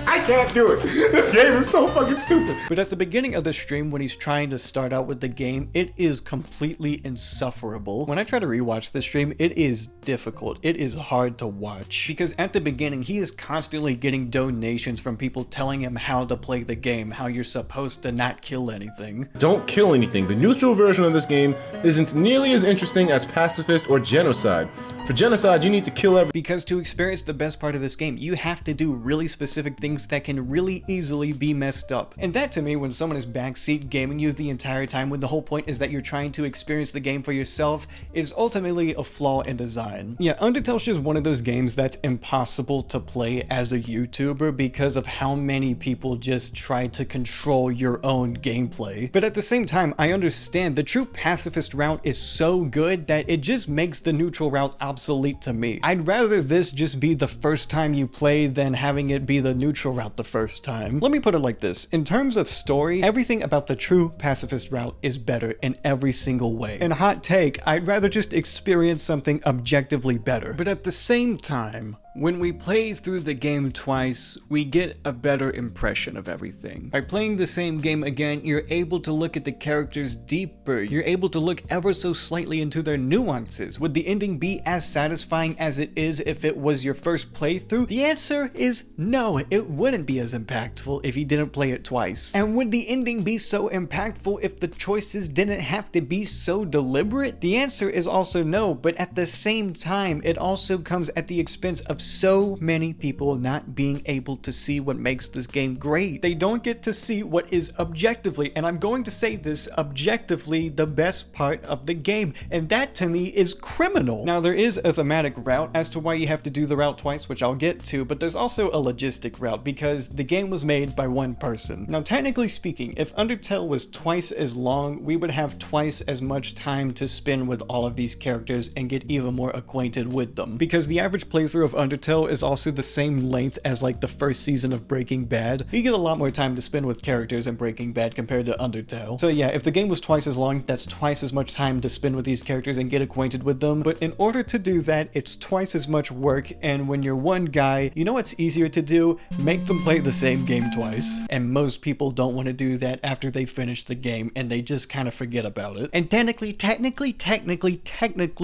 I can't do it. This game is so fucking stupid. But at the beginning of the stream, when he's trying to start out with the game, it is completely insufferable. When I try to rewatch the stream, it is difficult. It is hard to watch because at the beginning, he is constantly getting donations from people telling him how to play the game, how you're supposed to not kill anything. Don't kill anything. The neutral version of this game isn't nearly as interesting as Pacifist or Genocide. For Genocide, you need to kill everything. Because to experience the best part of this game, you have to do really specific things that can really easily be messed up. And that to me, when someone is backseat gaming you the entire time, when the whole point is that you're trying to experience the game for yourself, is ultimately a flaw in design. Yeah, Undertale's just one of those games that's impossible to play as a YouTuber because of how many people just try to control your own gameplay. But at the same time, I understand the true pacifist route is so good that it just makes the neutral route obsolete to me. I'd rather this just be the first time you play than having it be the neutral route the first time. Let me put it like this. In terms of story, everything about the true pacifist route is better in every single way. And hot take, I'd rather just experience something objectively better. But at the same time, when we play through the game twice, we get a better impression of everything. By playing the same game again, you're able to look at the characters deeper. You're able to look ever so slightly into their nuances. Would the ending be as satisfying as it is if it was your first playthrough? The answer is no, it wouldn't be as impactful if you didn't play it twice. And would the ending be so impactful if the choices didn't have to be so deliberate? The answer is also no, but at the same time, it also comes at the expense of so many people not being able to see what makes this game great. They don't get to see what is objectively, and I'm going to say this, objectively the best part of the game, and that to me is criminal. Now there is a thematic route as to why you have to do the route twice, which I'll get to, but there's also a logistic route because the game was made by one person. Now technically speaking, if Undertale was twice as long, we would have twice as much time to spend with all of these characters and get even more acquainted with them, because the average playthrough of Undertale is also the same length as like the first season of Breaking Bad. You get a lot more time to spend with characters in Breaking Bad compared to Undertale. So yeah, if the game was twice as long, that's twice as much time to spend with these characters and get acquainted with them. But in order to do that, it's twice as much work, and when you're one guy, you know what's easier to do? Make them play the same game twice. And most people don't want to do that after they finish the game, and they just kind of forget about it. And technically,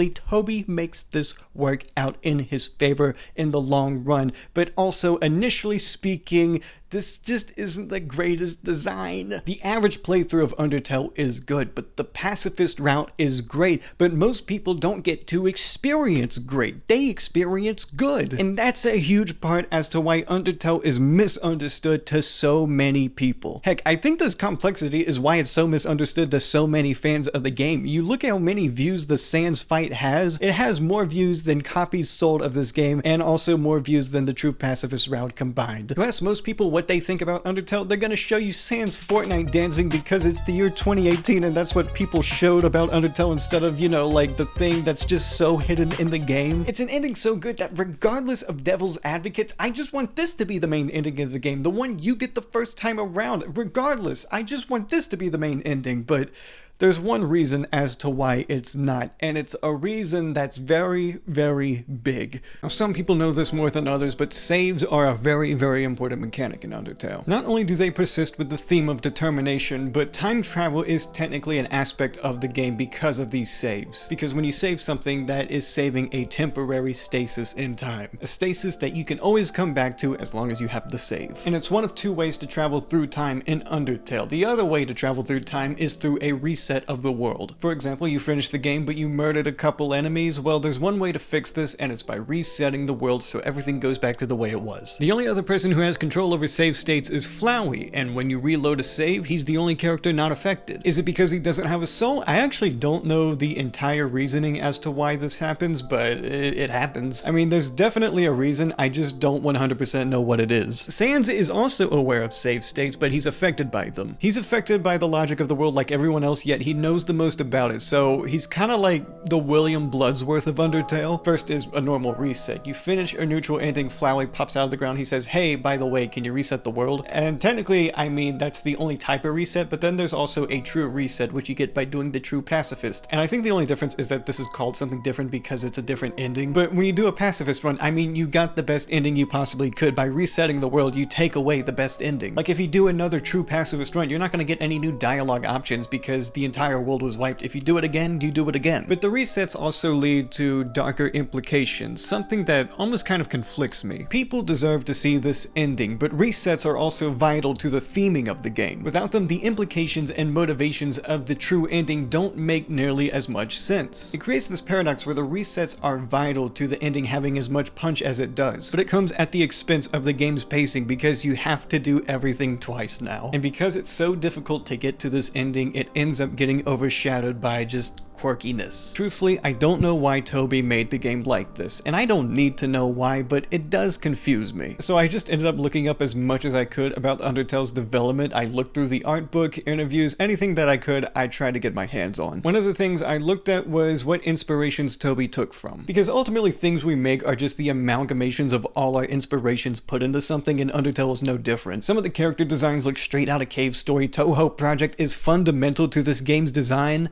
Toby makes this work out in his favor in the long run, but also initially speaking, this just isn't the greatest design. The average playthrough of Undertale is good, but the pacifist route is great, but most people don't get to experience great. They experience good. And that's a huge part as to why Undertale is misunderstood to so many people. Heck, I think this complexity is why it's so misunderstood to so many fans of the game. You look at how many views the Sans fight has. It has more views than copies sold of this game, and also more views than the true pacifist route combined. You ask most people what what they think about Undertale, they're gonna show you Sans Fortnite dancing because it's the year 2018 and that's what people showed about Undertale instead of, you know, like the thing that's just so hidden in the game. It's an ending so good that regardless of devil's advocates, I just want this to be the main ending of the game, the one you get the first time around. Regardless, I just want this to be the main ending, but there's one reason as to why it's not, and it's a reason that's very, very big. Now, some people know this more than others, but saves are a very, very important mechanic in Undertale. Not only do they persist with the theme of determination, but time travel is technically an aspect of the game because of these saves. Because when you save something, that is saving a temporary stasis in time. A stasis that you can always come back to as long as you have the save. And it's one of two ways to travel through time in Undertale. The other way to travel through time is through a reset of the world. For example, you finished the game but you murdered a couple enemies. Well, there's one way to fix this, and it's by resetting the world so everything goes back to the way it was. The only other person who has control over save states is Flowey, and when you reload a save, he's the only character not affected. Is it because he doesn't have a soul? I actually don't know the entire reasoning as to why this happens, but it happens. I mean, there's definitely a reason, I just don't 100% know what it is. Sans is also aware of save states, but he's affected by them. He's affected by the logic of the world like everyone else, yet he knows the most about it, so he's kind of like the William Bloodsworth of Undertale. First is a normal reset. You finish a neutral ending, Flowey pops out of the ground, he says, hey, by the way, can you reset the world? And technically, I mean, that's the only type of reset, but then there's also a true reset, which you get by doing the true pacifist. And I think the only difference is that this is called something different because it's a different ending. But when you do a pacifist run, I mean, you got the best ending you possibly could. By resetting the world, you take away the best ending. Like if you do another true pacifist run, you're not going to get any new dialogue options because the entire world was wiped. If you do it again, you do it again. But the resets also lead to darker implications, something that almost kind of conflicts me. People deserve to see this ending, but resets are also vital to the theming of the game. Without them, the implications and motivations of the true ending don't make nearly as much sense. It creates this paradox where the resets are vital to the ending having as much punch as it does, but it comes at the expense of the game's pacing because you have to do everything twice now. And because it's so difficult to get to this ending, it ends up getting overshadowed by just quirkiness. Truthfully, I don't know why Toby made the game like this, and I don't need to know why, but it does confuse me. So I just ended up looking up as much as I could about Undertale's development. I looked through the art book, interviews, anything that I could, I tried to get my hands on. One of the things I looked at was what inspirations Toby took from. Because ultimately things we make are just the amalgamations of all our inspirations put into something, and Undertale is no different. Some of the character designs look straight out of Cave Story. Toho Project is fundamental to this game's design.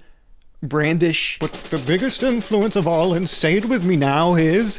Brandish. But the biggest influence of all, and say it with me now, is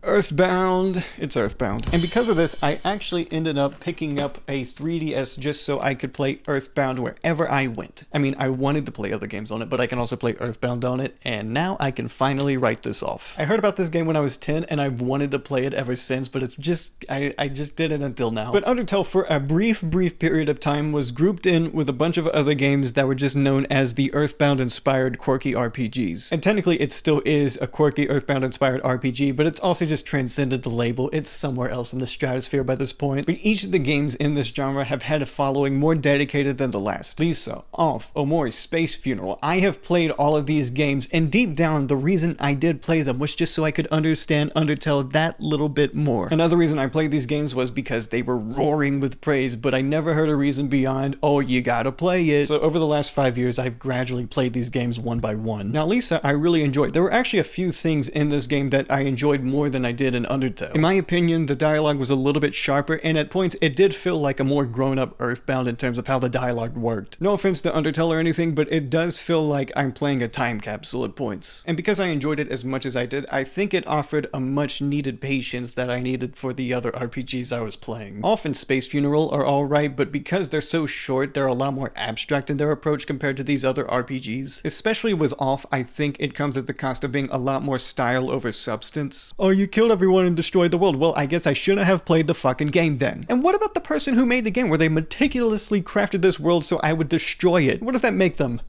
Earthbound. It's Earthbound. And because of this, I actually ended up picking up a 3DS just so I could play Earthbound wherever I went. I mean, I wanted to play other games on it, but I can also play Earthbound on it, and now I can finally write this off. I heard about this game when I was 10, and I've wanted to play it ever since, but it's just, I just didn't until now. But Undertale, for a brief period of time, was grouped in with a bunch of other games that were just known as the Earthbound-inspired quirky RPGs. And technically it still is a quirky Earthbound inspired RPG, but it's also just transcended the label. It's somewhere else in the stratosphere by this point. But each of the games in this genre have had a following more dedicated than the last. Lisa, Off, Omori, Space Funeral. I have played all of these games, and deep down the reason I did play them was just so I could understand Undertale that little bit more. Another reason I played these games was because they were roaring with praise, but I never heard a reason beyond, oh, you gotta play it. So over the last 5 years, I've gradually played these games one by one. Now Lisa, I really enjoyed. There were actually a few things in this game that I enjoyed more than I did in Undertale. In my opinion, the dialogue was a little bit sharper, and at points it did feel like a more grown-up Earthbound in terms of how the dialogue worked. No offense to Undertale or anything, but it does feel like I'm playing a time capsule at points. And because I enjoyed it as much as I did, I think it offered a much needed patience that I needed for the other RPGs I was playing. Off and Space Funeral are alright, but because they're so short, they're a lot more abstract in their approach compared to these other RPGs. Especially with Off, I think it comes at the cost of being a lot more style over substance. Oh, you killed everyone and destroyed the world. Well, I guess I shouldn't have played the fucking game then. And what about the person who made the game where they meticulously crafted this world so I would destroy it? What does that make them?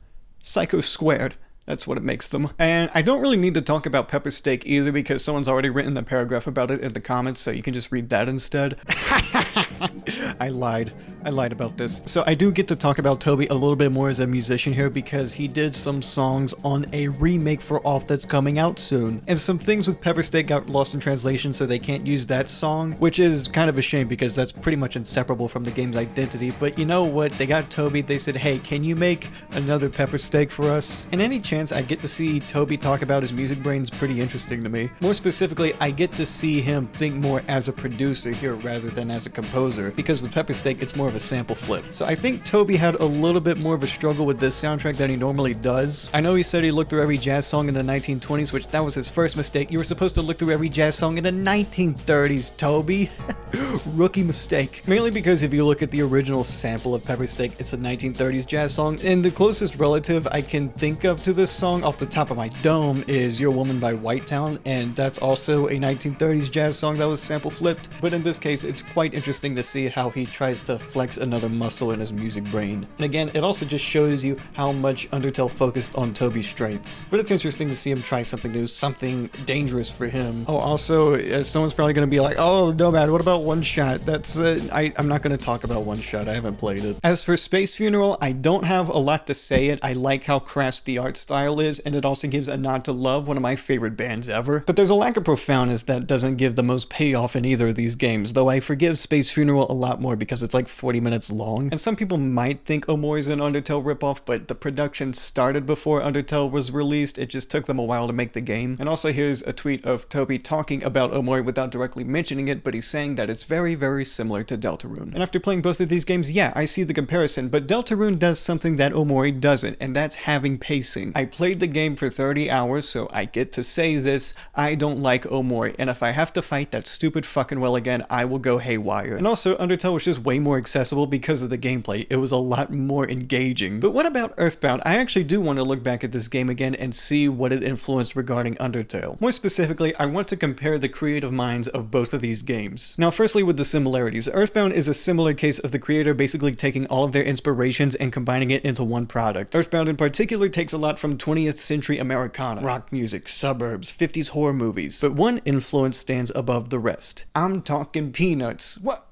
Psycho squared. That's what it makes them. And I don't really need to talk about Pepper Steak either because someone's already written a paragraph about it in the comments, so you can just read that instead. I lied about this. So I do get to talk about Toby a little bit more as a musician here because he did some songs on a remake for Off that's coming out soon. And some things with Pepper Steak got lost in translation, so they can't use that song, which is kind of a shame because that's pretty much inseparable from the game's identity. But you know what? They got Toby. They said, hey, can you make another Pepper Steak for us? And any chance I get to see Toby talk about his music brain is pretty interesting to me. More specifically, I get to see him think more as a producer here rather than as a composer, because with Pepper Steak, it's more of a sample flip. So I think Toby had a little bit more of a struggle with this soundtrack than he normally does. I know he said he looked through every jazz song in the 1920s, which that was his first mistake. You were supposed to look through every jazz song in the 1930s, Toby. Rookie mistake. Mainly because if you look at the original sample of Pepper Steak, it's a 1930s jazz song, and the closest relative I can think of to this song off the top of my dome is Your Woman by Whitetown, and that's also a 1930s jazz song that was sample flipped. But in this case, it's quite interesting to see how he tries to flex another muscle in his music brain. And again, it also just shows you how much Undertale focused on Toby's strengths. But it's interesting to see him try something new, something dangerous for him. Oh, also, someone's probably going to be like, oh, no man, what about One Shot? That's, I'm not going to talk about One Shot, I haven't played it. As for Space Funeral, I don't have a lot to say it. I like how crass the art style is, and it also gives a nod to Love, one of my favorite bands ever. But there's a lack of profoundness that doesn't give the most payoff in either of these games, though I forgive Space Funeral a lot more because it's like 40 minutes long. And some people might think Omori's an Undertale ripoff, but the production started before Undertale was released. It just took them a while to make the game. And also here's a tweet of Toby talking about Omori without directly mentioning it, but he's saying that it's very, very similar to Deltarune. And after playing both of these games, yeah, I see the comparison, but Deltarune does something that Omori doesn't, and that's having pacing. I played the game for 30 hours, so I get to say this, I don't like Omori, and if I have to fight that stupid fucking well again, I will go haywire. And also, Undertale was just way more accessible because of the gameplay. It was a lot more engaging. But what about Earthbound? I actually do want to look back at this game again and see what it influenced regarding Undertale. More specifically, I want to compare the creative minds of both of these games. Now, firstly, with the similarities, Earthbound is a similar case of the creator basically taking all of their inspirations and combining it into one product. Earthbound in particular takes a lot from 20th century Americana, rock music, suburbs, 50s horror movies, but one influence stands above the rest. I'm talking Peanuts. What?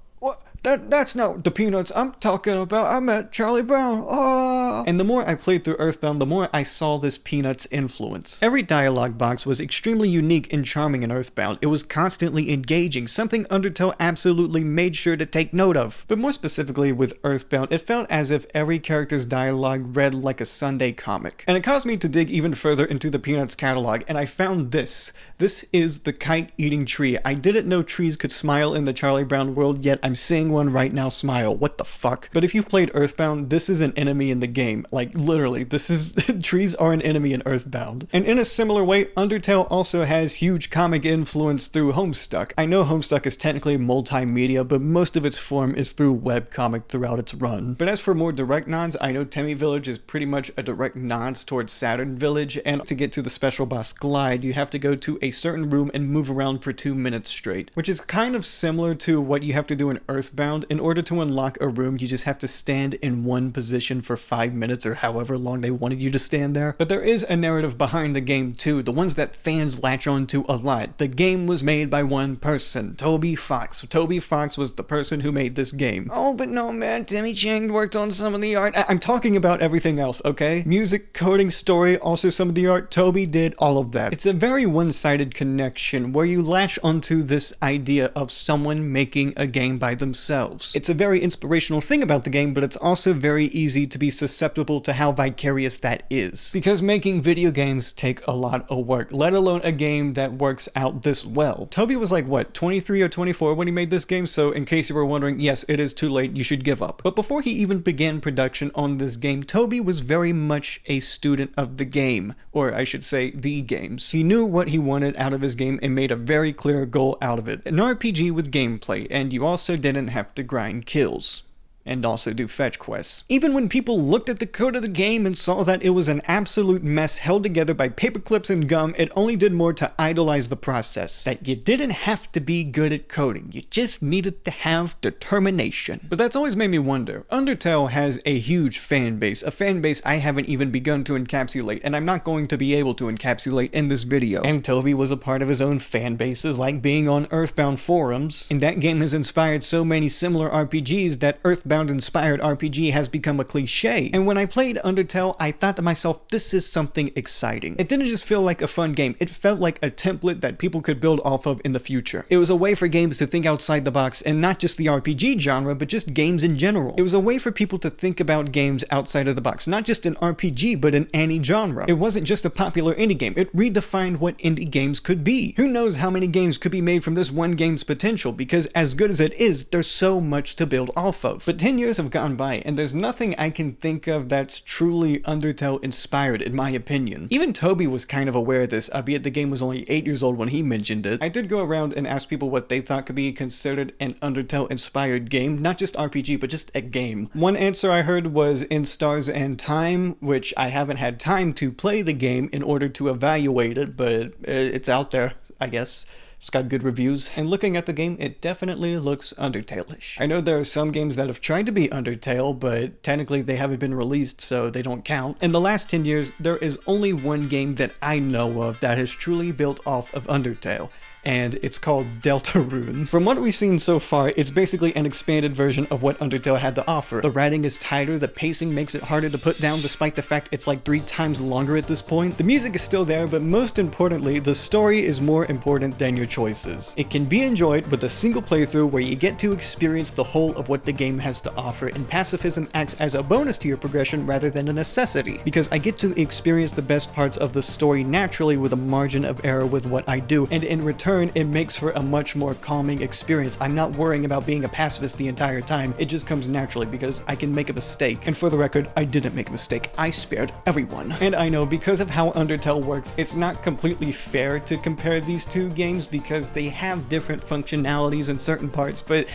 That's not the Peanuts I'm talking about. I met Charlie Brown. Oh. And the more I played through Earthbound, the more I saw this Peanuts influence. Every dialogue box was extremely unique and charming in Earthbound. It was constantly engaging, something Undertale absolutely made sure to take note of. But more specifically with Earthbound, it felt as if every character's dialogue read like a Sunday comic. And it caused me to dig even further into the Peanuts catalog, and I found this. This is the kite-eating tree. I didn't know trees could smile in the Charlie Brown world, yet I'm seeing one right now smile. What the fuck? But if you've played Earthbound, this is an enemy in the game. Like, literally, this is... trees are an enemy in Earthbound. And in a similar way, Undertale also has huge comic influence through Homestuck. I know Homestuck is technically multimedia, but most of its form is through webcomic throughout its run. But as for more direct nods, I know Temmie Village is pretty much a direct nod towards Saturn Village, and to get to the special boss Glide, you have to go to a certain room and move around for 2 minutes straight, which is kind of similar to what you have to do in Earthbound. In order to unlock a room, you just have to stand in one position for 5 minutes or however long they wanted you to stand there. But there is a narrative behind the game too, the ones that fans latch on to a lot. The game was made by one person, Toby Fox. Toby Fox was the person who made this game. Oh, but no man, Timmy Chang worked on some of the art. I'm talking about everything else, okay? Music, coding, story, also some of the art, Toby did all of that. It's a very one-sided connection where you latch onto this idea of someone making a game by themselves. It's a very inspirational thing about the game, but it's also very easy to be susceptible to how vicarious that is. Because making video games take a lot of work, let alone a game that works out this well. Toby was like, what, 23 or 24 when he made this game, so in case you were wondering, yes, it is too late, you should give up. But before he even began production on this game, Toby was very much a student of the game, or I should say, the games. He knew what he wanted out of his game and made a very clear goal out of it. An RPG with gameplay, and you also didn't have to grind kills. and also do fetch quests. Even when people looked at the code of the game and saw that it was an absolute mess held together by paper clips and gum, it only did more to idolize the process. That you didn't have to be good at coding, you just needed to have determination. But that's always made me wonder. Undertale has a huge fan base, a fan base I haven't even begun to encapsulate, and I'm not going to be able to encapsulate in this video. And Toby was a part of his own fan bases, like being on Earthbound forums, and that game has inspired so many similar RPGs that Earthbound-inspired RPG has become a cliche. And when I played Undertale, I thought to myself, this is something exciting. It didn't just feel like a fun game, it felt like a template that people could build off of in the future. It was a way for games to think outside the box, and not just the RPG genre, but just games in general. It was a way for people to think about games outside of the box, not just an RPG, but in any genre. It wasn't just a popular indie game, it redefined what indie games could be. Who knows how many games could be made from this one game's potential, because as good as it is, there's so much to build off of. But 10 years have gone by, and there's nothing I can think of that's truly Undertale inspired, in my opinion. Even Toby was kind of aware of this, albeit the game was only 8 years old when he mentioned it. I did go around and ask people what they thought could be considered an Undertale inspired game, not just RPG, but just a game. One answer I heard was In Stars and Time, which I haven't had time to play the game in order to evaluate it, but it's out there, I guess. It's got good reviews, and looking at the game, it definitely looks Undertale-ish. I know there are some games that have tried to be Undertale, but technically they haven't been released, so they don't count. In the last 10 years, there is only one game that I know of that has truly built off of Undertale, and it's called Deltarune. From what we've seen so far, it's basically an expanded version of what Undertale had to offer. The writing is tighter, the pacing makes it harder to put down despite the fact it's like 3 times longer at this point. The music is still there, but most importantly, the story is more important than your choices. It can be enjoyed with a single playthrough where you get to experience the whole of what the game has to offer, and pacifism acts as a bonus to your progression rather than a necessity, because I get to experience the best parts of the story naturally with a margin of error with what I do, and in return, it makes for a much more calming experience. I'm not worrying about being a pacifist the entire time. It just comes naturally because I can make a mistake. And for the record, I didn't make a mistake. I spared everyone. And I know because of how Undertale works, it's not completely fair to compare these two games because they have different functionalities in certain parts, but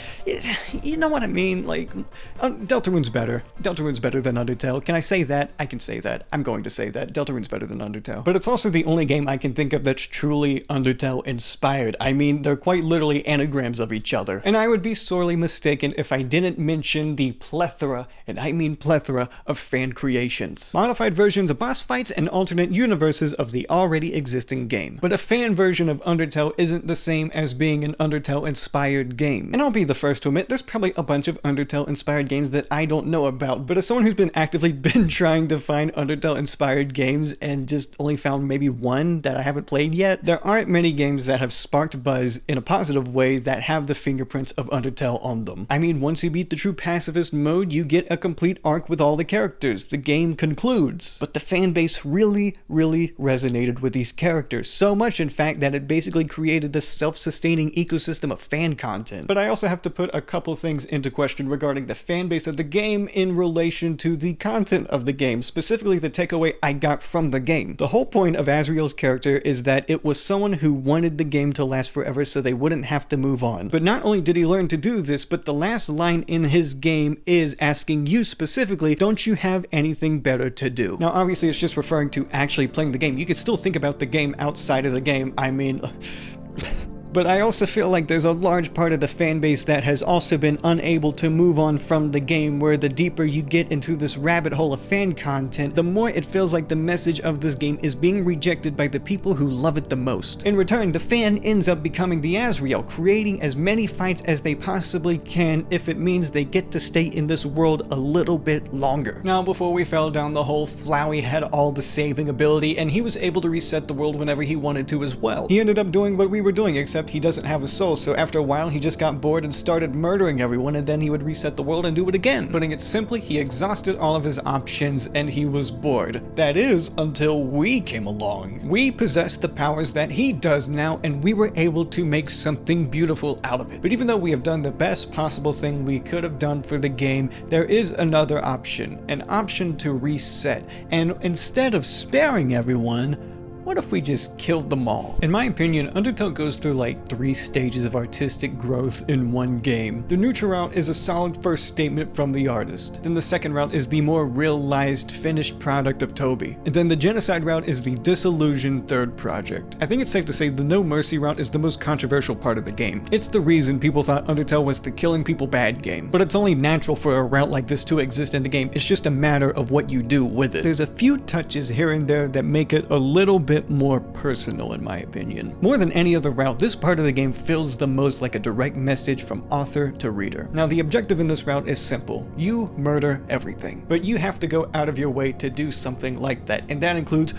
you know what I mean? Like, Deltarune's better. Deltarune's better than Undertale. Can I say that? I can say that. I'm going to say that. Deltarune's better than Undertale. But it's also the only game I can think of that's truly Undertale inspired. I mean, they're quite literally anagrams of each other. And I would be sorely mistaken if I didn't mention the plethora, and I mean plethora, of fan creations. Modified versions of boss fights and alternate universes of the already existing game. But a fan version of Undertale isn't the same as being an Undertale-inspired game. And I'll be the first to admit, there's probably a bunch of Undertale-inspired games that I don't know about, but as someone who's been actively trying to find Undertale-inspired games and just only found maybe one that I haven't played yet, there aren't many games that have sparked buzz in a positive way that have the fingerprints of Undertale on them. I mean, once you beat the true pacifist mode, you get a complete arc with all the characters. The game concludes. But the fan base really resonated with these characters. So much, in fact, that it basically created this self-sustaining ecosystem of fan content. But I also have to put a couple things into question regarding the fan base of the game in relation to the content of the game, specifically the takeaway I got from the game. The whole point of Asriel's character is that it was someone who wanted the game to last forever so they wouldn't have to move on. But not only did he learn to do this, but the last line in his game is asking you specifically, don't you have anything better to do? Now obviously it's just referring to actually playing the game. You could still think about the game outside of the game. I mean... But I also feel like there's a large part of the fan base that has also been unable to move on from the game, where the deeper you get into this rabbit hole of fan content, the more it feels like the message of this game is being rejected by the people who love it the most. In return, the fan ends up becoming the Asriel, creating as many fights as they possibly can if it means they get to stay in this world a little bit longer. Now, before we fell down the hole, Flowey had all the saving ability, and he was able to reset the world whenever he wanted to as well. He ended up doing what we were doing, except he doesn't have a soul, so after a while he just got bored and started murdering everyone, and then he would reset the world and do it again. Putting it simply, he exhausted all of his options and he was bored. That is, until we came along. We possessed the powers that he does now, and we were able to make something beautiful out of it. But even though we have done the best possible thing we could have done for the game, there is another option, an option to reset. And instead of sparing everyone, what what if we just killed them all? In my opinion, Undertale goes through like 3 stages of artistic growth in one game. The neutral route is a solid first statement from the artist. Then the second route is the more realized, finished product of Toby. And then the genocide route is the disillusioned third project. I think it's safe to say the No Mercy route is the most controversial part of the game. It's the reason people thought Undertale was the killing people bad game. But it's only natural for a route like this to exist in the game. It's just a matter of what you do with it. There's a few touches here and there that make it a little bit more personal in my opinion. More than any other route, this part of the game feels the most like a direct message from author to reader. Now the objective in this route is simple. You murder everything. But you have to go out of your way to do something like that, and that includes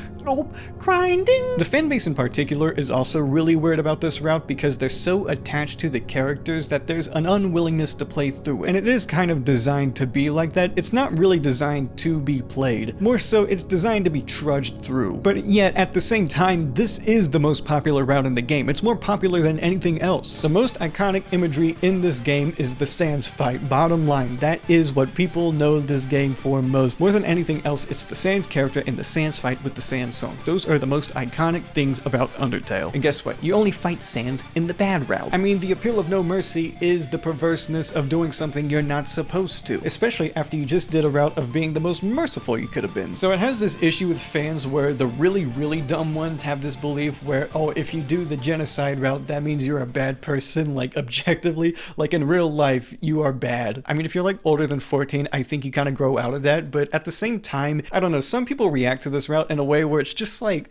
grinding. The fanbase in particular is also really weird about this route because they're so attached to the characters that there's an unwillingness to play through, and it is kind of designed to be like that. It's not really designed to be played. More so, it's designed to be trudged through. But yet, at the same time, this is the most popular route in the game. It's more popular than anything else. The most iconic imagery in this game is the Sans fight. Bottom line, that is what people know this game for most. More than anything else, it's the Sans character and the Sans fight with the Sans song. Those are the most iconic things about Undertale. And guess what? You only fight Sans in the bad route. I mean, the appeal of No Mercy is the perverseness of doing something you're not supposed to, especially after you just did a route of being the most merciful you could have been. So it has this issue with fans where the really dumb ones have this belief where, oh, if you do the genocide route, that means you're a bad person, like objectively, like in real life, you are bad. I mean, if you're like older than 14, I think you kind of grow out of that, but at the same time, I don't know, some people react to this route in a way where it's just like,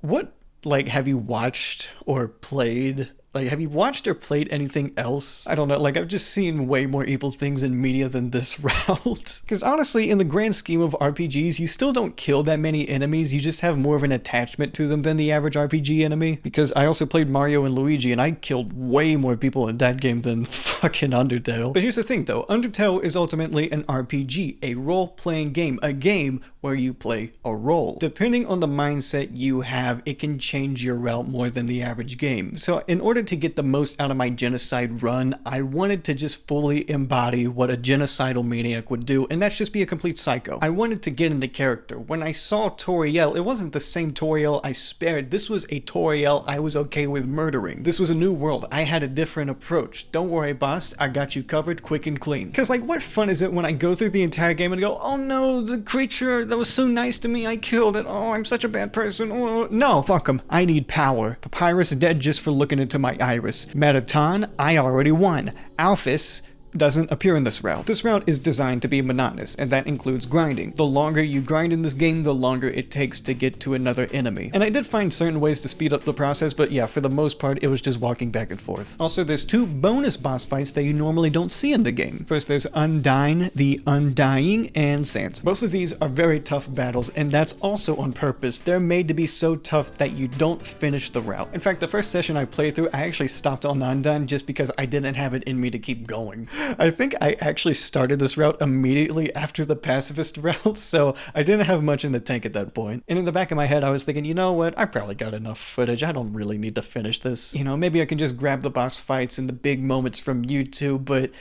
what, like, have you watched or played? Like, have you watched or played anything else? I don't know, like, I've just seen way more evil things in media than this route. Because honestly, in the grand scheme of RPGs, you still don't kill that many enemies, you just have more of an attachment to them than the average RPG enemy. Because I also played Mario and Luigi, and I killed way more people in that game than fucking Undertale. But here's the thing though, Undertale is ultimately an RPG, a role-playing game, a game where you play a role. Depending on the mindset you have, it can change your route more than the average game. So in order to get the most out of my genocide run, I wanted to just fully embody what a genocidal maniac would do, and that's just be a complete psycho. I wanted to get into character. When I saw Toriel, it wasn't the same Toriel I spared. This was a Toriel I was okay with murdering. This was a new world. I had a different approach. Don't worry, boss. I got you covered quick and clean. Because, like, what fun is it when I go through the entire game and go, oh no, the creature that was so nice to me, I killed it. Oh, I'm such a bad person. Oh, no, fuck him. I need power. Papyrus dead just for looking into my iris. Metaton, I already won. Alphys doesn't appear in this route. This route is designed to be monotonous, and that includes grinding. The longer you grind in this game, the longer it takes to get to another enemy. And I did find certain ways to speed up the process, but yeah, for the most part, it was just walking back and forth. Also, there's 2 bonus boss fights that you normally don't see in the game. First, there's Undyne, the Undying, and Sans. Both of these are very tough battles, and that's also on purpose. They're made to be so tough that you don't finish the route. In fact, the first session I played through, I actually stopped on Undyne just because I didn't have it in me to keep going. I think I actually started this route immediately after the pacifist route, so I didn't have much in the tank at that point. And in the back of my head, I was thinking, you know what, I probably got enough footage, I don't really need to finish this. You know, maybe I can just grab the boss fights and the big moments from YouTube, but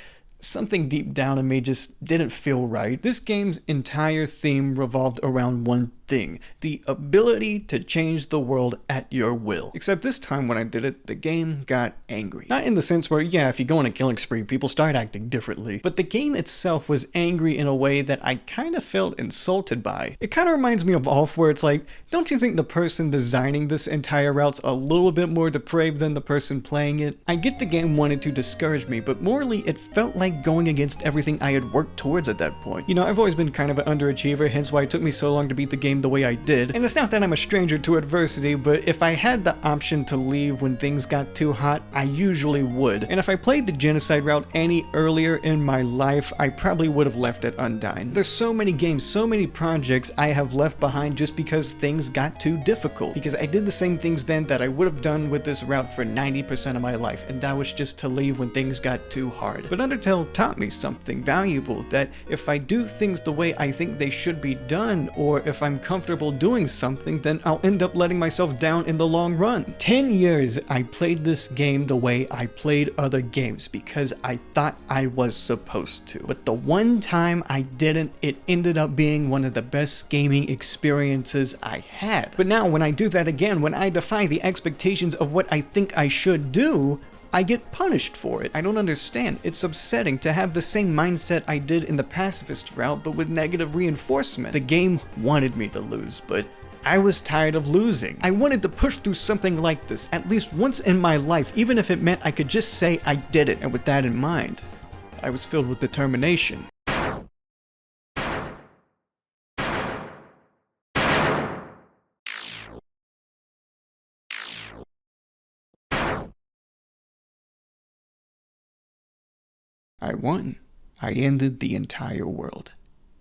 something deep down in me just didn't feel right. This game's entire theme revolved around one thing, the ability to change the world at your will. Except this time when I did it, the game got angry. Not in the sense where, yeah, if you go on a killing spree, people start acting differently, but the game itself was angry in a way that I kind of felt insulted by. It kind of reminds me of Ulf, where it's like, don't you think the person designing this entire route's a little bit more depraved than the person playing it? I get the game wanted to discourage me, but morally it felt like going against everything I had worked towards at that point. You know, I've always been kind of an underachiever, hence why it took me so long to beat the game the way I did. And it's not that I'm a stranger to adversity, but if I had the option to leave when things got too hot, I usually would. And if I played the genocide route any earlier in my life, I probably would have left it Undyne. There's so many games, so many projects I have left behind just because things got too difficult. Because I did the same things then that I would have done with this route for 90% of my life, and that was just to leave when things got too hard. But Undertale taught me something valuable, that if I do things the way I think they should be done, or if I'm uncomfortable doing something, then I'll end up letting myself down in the long run. 10 years I played this game the way I played other games because I thought I was supposed to. But the one time I didn't, it ended up being one of the best gaming experiences I had. But now when I do that again, when I defy the expectations of what I think I should do, I get punished for it. I don't understand. It's upsetting to have the same mindset I did in the pacifist route, but with negative reinforcement. The game wanted me to lose, but I was tired of losing. I wanted to push through something like this at least once in my life, even if it meant I could just say I did it. And with that in mind, I was filled with determination. I won. I ended the entire world.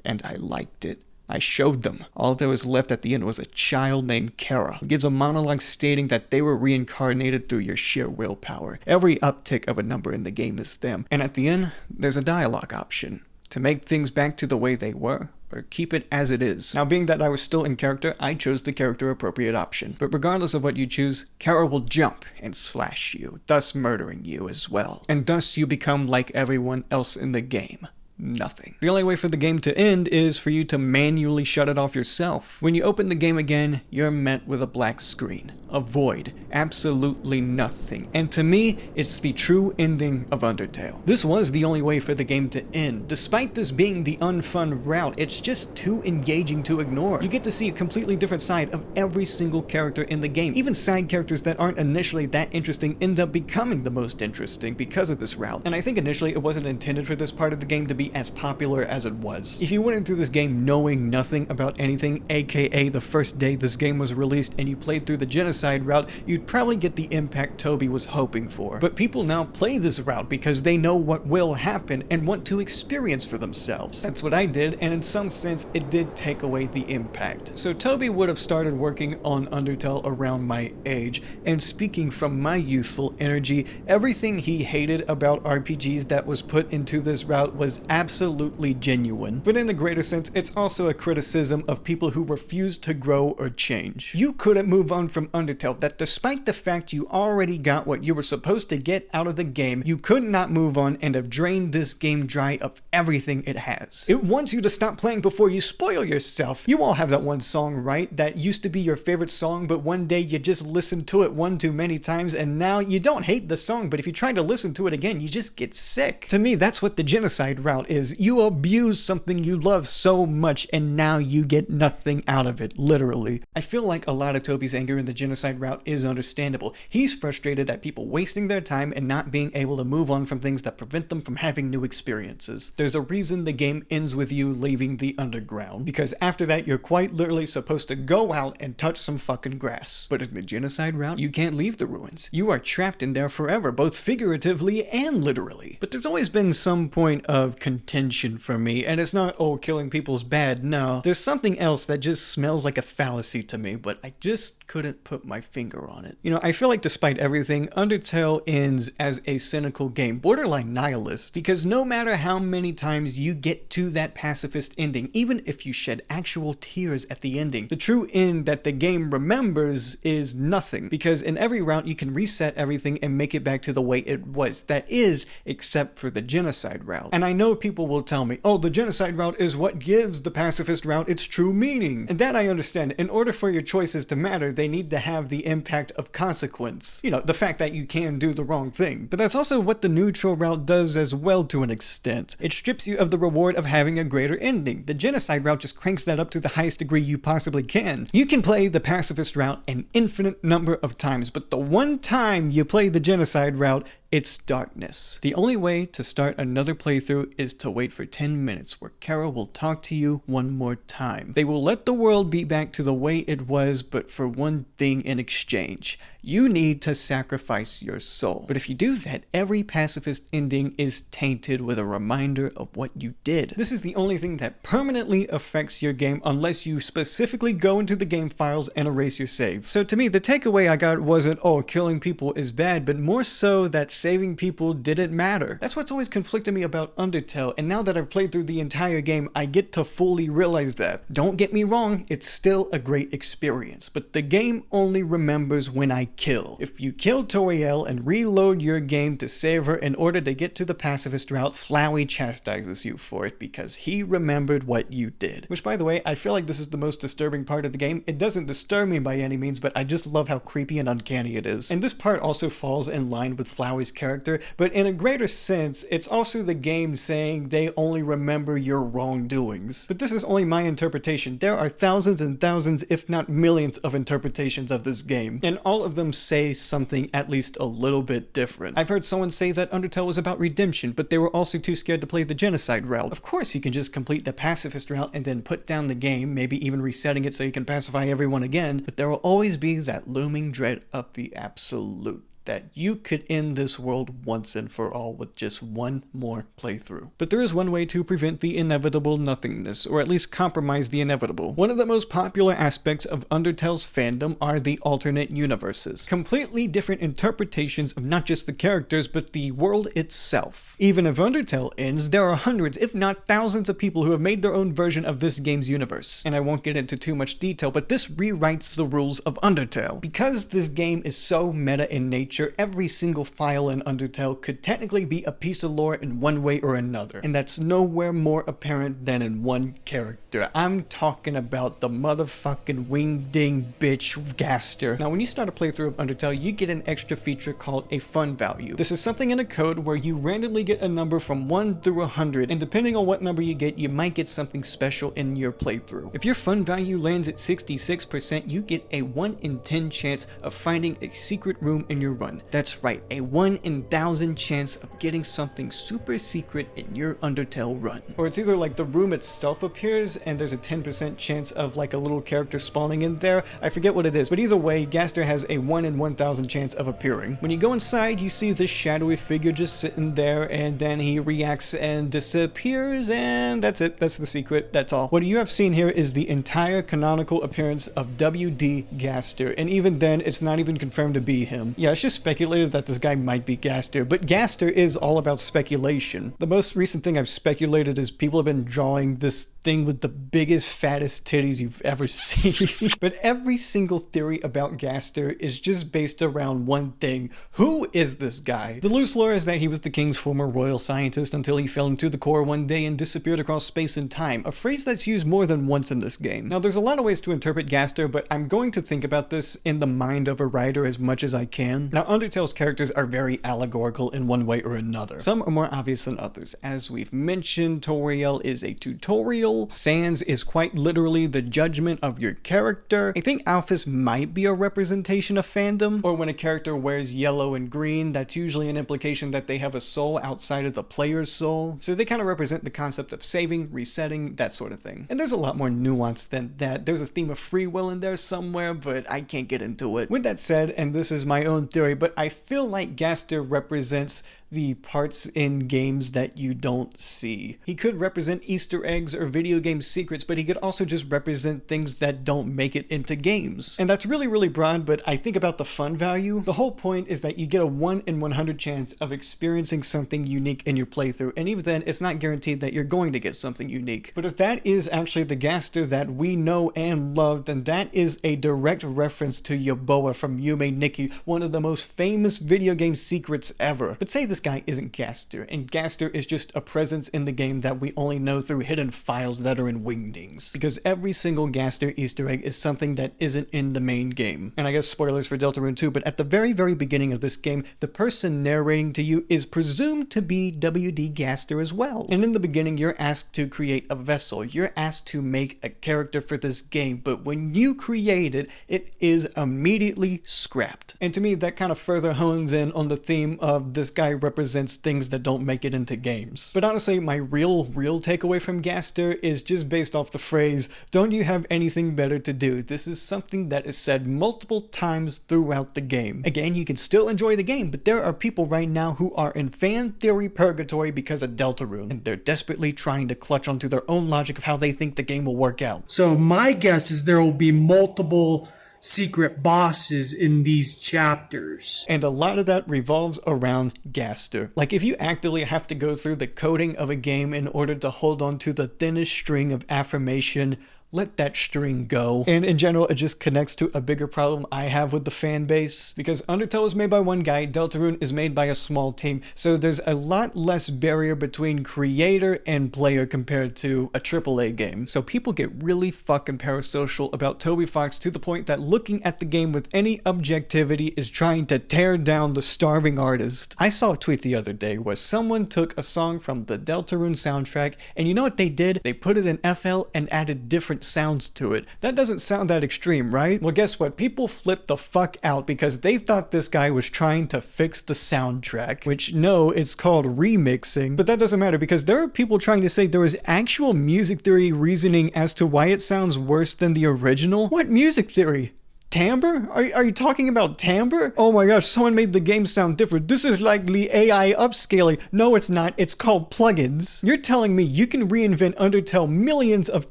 And I liked it. I showed them. All that was left at the end was a child named Kara, who gives a monologue stating that they were reincarnated through your sheer willpower. Every uptick of a number in the game is them. And at the end, there's a dialogue option. To make things back to the way they were, or keep it as it is. Now, being that I was still in character, I chose the character appropriate option. But regardless of what you choose, Kara will jump and slash you, thus murdering you as well. And thus you become like everyone else in the game. Nothing. The only way for the game to end is for you to manually shut it off yourself. When you open the game again, you're met with a black screen, a void, absolutely nothing. And to me, it's the true ending of Undertale. This was the only way for the game to end. Despite this being the unfun route, it's just too engaging to ignore. You get to see a completely different side of every single character in the game. Even side characters that aren't initially that interesting end up becoming the most interesting because of this route. And I think initially it wasn't intended for this part of the game to be as popular as it was. If you went into this game knowing nothing about anything, aka the first day this game was released and you played through the genocide route, you'd probably get the impact Toby was hoping for. But people now play this route because they know what will happen and want to experience for themselves. That's what I did, and in some sense it did take away the impact. So Toby would have started working on Undertale around my age, and speaking from my youthful energy, everything he hated about RPGs that was put into this route was absolutely genuine. But in a greater sense, it's also a criticism of people who refuse to grow or change. You couldn't move on from Undertale, that despite the fact you already got what you were supposed to get out of the game, you could not move on and have drained this game dry of everything it has. It wants you to stop playing before you spoil yourself. You all have that one song, right? That used to be your favorite song, but one day you just listened to it one too many times, and now you don't hate the song, but if you try to listen to it again, you just get sick. To me, that's what the genocide route is. You abuse something you love so much, and now you get nothing out of it, literally. I feel like a lot of Toby's anger in the genocide route is understandable. He's frustrated at people wasting their time and not being able to move on from things that prevent them from having new experiences. There's a reason the game ends with you leaving the underground, because after that you're quite literally supposed to go out and touch some fucking grass. But in the genocide route, you can't leave the ruins. You are trapped in there forever, both figuratively and literally. But there's always been some point of contention for me, and it's not, oh, killing people's bad, no. There's something else that just smells like a fallacy to me, but I just couldn't put my finger on it. You know, I feel like despite everything, Undertale ends as a cynical game, borderline nihilist, because no matter how many times you get to that pacifist ending, even if you shed actual tears at the ending, the true end that the game remembers is nothing, because in every route you can reset everything and make it back to the way it was. That is, except for the genocide route. And I know people will tell me, oh, the genocide route is what gives the pacifist route its true meaning. And that I understand. In order for your choices to matter, they need to have the impact of consequence. You know, the fact that you can do the wrong thing. But that's also what the neutral route does as well to an extent. It strips you of the reward of having a greater ending. The genocide route just cranks that up to the highest degree you possibly can. You can play the pacifist route an infinite number of times, but the one time you play the genocide route, it's darkness. The only way to start another playthrough is to wait for 10 minutes where Kara will talk to you one more time. They will let the world be back to the way it was, but for one thing in exchange. You need to sacrifice your soul. But if you do that, every pacifist ending is tainted with a reminder of what you did. This is the only thing that permanently affects your game unless you specifically go into the game files and erase your save. So to me, the takeaway I got wasn't, oh, killing people is bad, but more so that saving people didn't matter. That's what's always conflicted me about Undertale, and now that I've played through the entire game, I get to fully realize that. Don't get me wrong, it's still a great experience, but the game only remembers when I kill. If you kill Toriel and reload your game to save her in order to get to the pacifist route, Flowey chastises you for it because he remembered what you did. Which, by the way, I feel like this is the most disturbing part of the game. It doesn't disturb me by any means, but I just love how creepy and uncanny it is. And this part also falls in line with Flowey's character, but in a greater sense, it's also the game saying they only remember your wrongdoings. But this is only my interpretation. There are thousands and thousands, if not millions, of interpretations of this game, and all of them say something at least a little bit different. I've heard someone say that Undertale was about redemption, but they were also too scared to play the genocide route. Of course you can just complete the pacifist route and then put down the game, maybe even resetting it so you can pacify everyone again, but there will always be that looming dread of the absolute, that you could end this world once and for all with just one more playthrough. But there is one way to prevent the inevitable nothingness, or at least compromise the inevitable. One of the most popular aspects of Undertale's fandom are the alternate universes. Completely different interpretations of not just the characters, but the world itself. Even if Undertale ends, there are hundreds, if not thousands of people who have made their own version of this game's universe. And I won't get into too much detail, but this rewrites the rules of Undertale. Because this game is so meta in nature, every single file in Undertale could technically be a piece of lore in one way or another, and that's nowhere more apparent than in one character. I'm talking about the motherfucking wingding bitch Gaster. Now when you start a playthrough of Undertale, you get an extra feature called a fun value. This is something in a code where you randomly get a number from 1 through 100, and depending on what number you get, you might get something special in your playthrough. If your fun value lands at 66%, you get a 1 in 10 chance of finding a secret room in your run. That's right, a 1 in 1,000 chance of getting something super secret in your Undertale run. Or it's either like the room itself appears and there's a 10% chance of like a little character spawning in there. I forget what it is, but either way, Gaster has a 1 in 1,000 chance of appearing. When you go inside, you see this shadowy figure just sitting there, and then he reacts and disappears, and that's it. That's the secret. That's all. What you have seen here is the entire canonical appearance of WD Gaster, and even then, it's not even confirmed to be him. Yeah, it's just speculated that this guy might be Gaster, but Gaster is all about speculation. The most recent thing I've speculated is people have been drawing this thing with the biggest, fattest titties you've ever seen. But every single theory about Gaster is just based around one thing. Who is this guy? The loose lore is that he was the king's former royal scientist until he fell into the core one day and disappeared across space and time, a phrase that's used more than once in this game. Now there's a lot of ways to interpret Gaster, but I'm going to think about this in the mind of a writer as much as I can. Now Undertale's characters are very allegorical in one way or another. Some are more obvious than others. As we've mentioned, Toriel is a tutorial. Sans is quite literally the judgment of your character. I think Alphys might be a representation of fandom, or when a character wears yellow and green, that's usually an implication that they have a soul outside of the player's soul. So they kind of represent the concept of saving, resetting, that sort of thing. And there's a lot more nuance than that. There's a theme of free will in there somewhere, but I can't get into it. With that said, and this is my own theory, but I feel like Gaster represents the parts in games that you don't see. He could represent Easter eggs or video game secrets, but he could also just represent things that don't make it into games. And that's really, really broad, but I think about the fun value. The whole point is that you get a 1 in 100 chance of experiencing something unique in your playthrough, and even then, it's not guaranteed that you're going to get something unique. But if that is actually the Gaster that we know and love, then that is a direct reference to Yaboa from Yume Nikki, one of the most famous video game secrets ever. But say this guy isn't Gaster, and Gaster is just a presence in the game that we only know through hidden files that are in Wingdings. Because every single Gaster Easter egg is something that isn't in the main game. And I guess spoilers for Deltarune too, but at the very, very beginning of this game, the person narrating to you is presumed to be WD Gaster as well. And in the beginning, you're asked to create a vessel. You're asked to make a character for this game, but when you create it, it is immediately scrapped. And to me, that kind of further hones in on the theme of this guy represents things that don't make it into games. But honestly, my real takeaway from Gaster is just based off the phrase, "Don't you have anything better to do?" This is something that is said multiple times throughout the game. Again, you can still enjoy the game, but there are people right now who are in fan theory purgatory because of Deltarune, and they're desperately trying to clutch onto their own logic of how they think the game will work out. So my guess is there will be multiple secret bosses in these chapters. And a lot of that revolves around Gaster. Like, if you actively have to go through the coding of a game in order to hold on to the thinnest string of affirmation, let that string go. And in general, it just connects to a bigger problem I have with the fan base, because Undertale is made by one guy, Deltarune is made by a small team, so there's a lot less barrier between creator and player compared to a AAA game. So people get really fucking parasocial about Toby Fox to the point that looking at the game with any objectivity is trying to tear down the starving artist. I saw a tweet the other day where someone took a song from the Deltarune soundtrack, and you know what they did? They put it in FL and added different sounds to it. That doesn't sound that extreme, right? Well, guess what? People flipped the fuck out because they thought this guy was trying to fix the soundtrack, which no, it's called remixing, but that doesn't matter because there are people trying to say there is actual music theory reasoning as to why it sounds worse than the original. What music theory? Timbre? Are you talking about timbre? Oh my gosh, someone made the game sound different. This is likely AI upscaling. No, it's not. It's called plugins. You're telling me you can reinvent Undertale millions of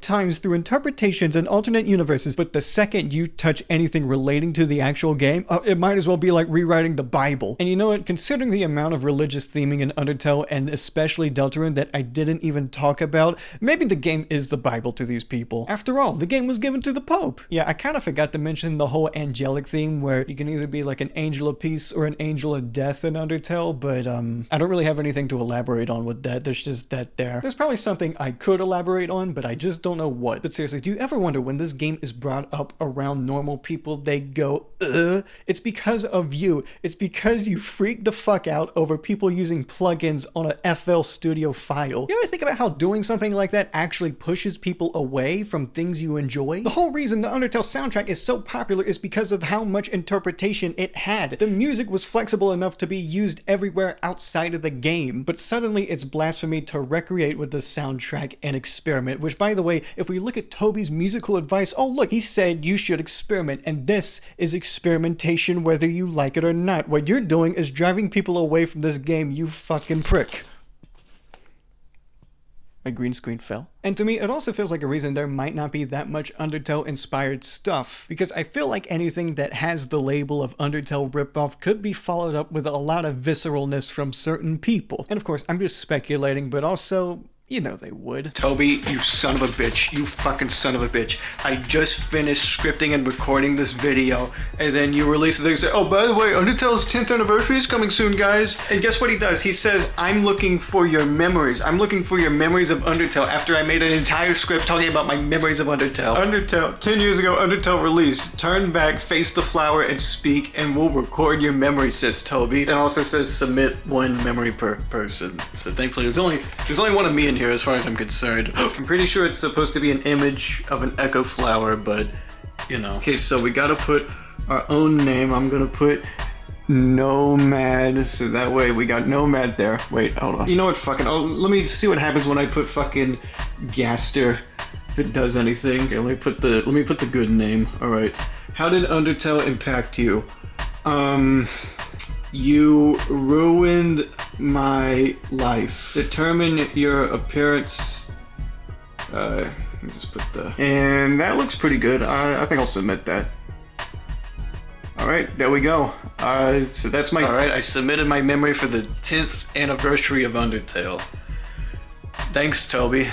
times through interpretations and alternate universes, but the second you touch anything relating to the actual game, it might as well be like rewriting the Bible. And you know what? Considering the amount of religious theming in Undertale, and especially Deltarune that I didn't even talk about, maybe the game is the Bible to these people. After all, the game was given to the Pope. Yeah, I kind of forgot to mention the whole angelic theme where you can either be like an angel of peace or an angel of death in Undertale, but I don't really have anything to elaborate on with that. There's just that there. There's probably something I could elaborate on, but I just don't know what. But seriously, do you ever wonder when this game is brought up around normal people, they go, ugh? It's because of you. It's because you freak the fuck out over people using plugins on a FL Studio file. You ever think about how doing something like that actually pushes people away from things you enjoy? The whole reason the Undertale soundtrack is so popular is because of how much interpretation it had. The music was flexible enough to be used everywhere outside of the game, but suddenly it's blasphemy to recreate with the soundtrack and experiment, which, by the way, if we look at Toby's musical advice, oh look, he said you should experiment, and this is experimentation whether you like it or not. What you're doing is driving people away from this game, you fucking prick. My green screen fell. And to me, it also feels like a reason there might not be that much Undertale-inspired stuff, because I feel like anything that has the label of Undertale ripoff could be followed up with a lot of visceralness from certain people. And of course, I'm just speculating, but also, you know they would. Toby, you son of a bitch. You fucking son of a bitch. I just finished scripting and recording this video, and then you release it and say, oh, by the way, Undertale's 10th anniversary is coming soon, guys. And guess what he does? He says, I'm looking for your memories. I'm looking for your memories of Undertale after I made an entire script talking about my memories of Undertale. Undertale, 10 years ago, Undertale release. Turn back, face the flower, and speak, and we'll record your memory, says Toby. And also says, submit one memory per person. So thankfully, there's only one of me in here as far as I'm concerned. I'm pretty sure it's supposed to be an image of an echo flower, but you know. Okay, so we gotta put our own name. I'm gonna put Nomad, so that way we got Nomad there. Wait, hold on. You know what, fucking, let me see what happens when I put fucking Gaster, if it does anything. Okay, let me put the good name. All right. How did Undertale impact you? You ruined my life. Determine your appearance. Let me just put the... And that looks pretty good. I think I'll submit that. Alright, there we go. So that's my... Alright, I submitted my memory for the 10th anniversary of Undertale. Thanks, Toby.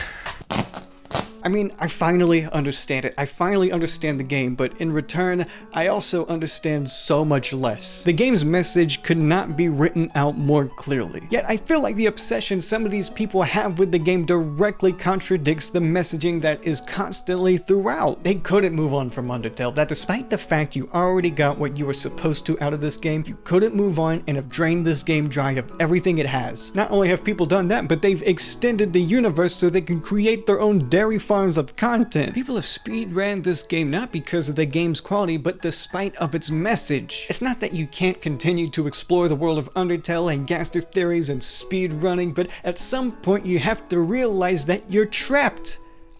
I mean, I finally understand it. I finally understand the game, but in return, I also understand so much less. The game's message could not be written out more clearly. Yet I feel like the obsession some of these people have with the game directly contradicts the messaging that is constantly throughout. They couldn't move on from Undertale, that despite the fact you already got what you were supposed to out of this game, you couldn't move on and have drained this game dry of everything it has. Not only have people done that, but they've extended the universe so they can create their own dairy farms of content. People have speedran this game not because of the game's quality, but despite of its message. It's not that you can't continue to explore the world of Undertale and Gaster theories and speedrunning, but at some point you have to realize that you're trapped.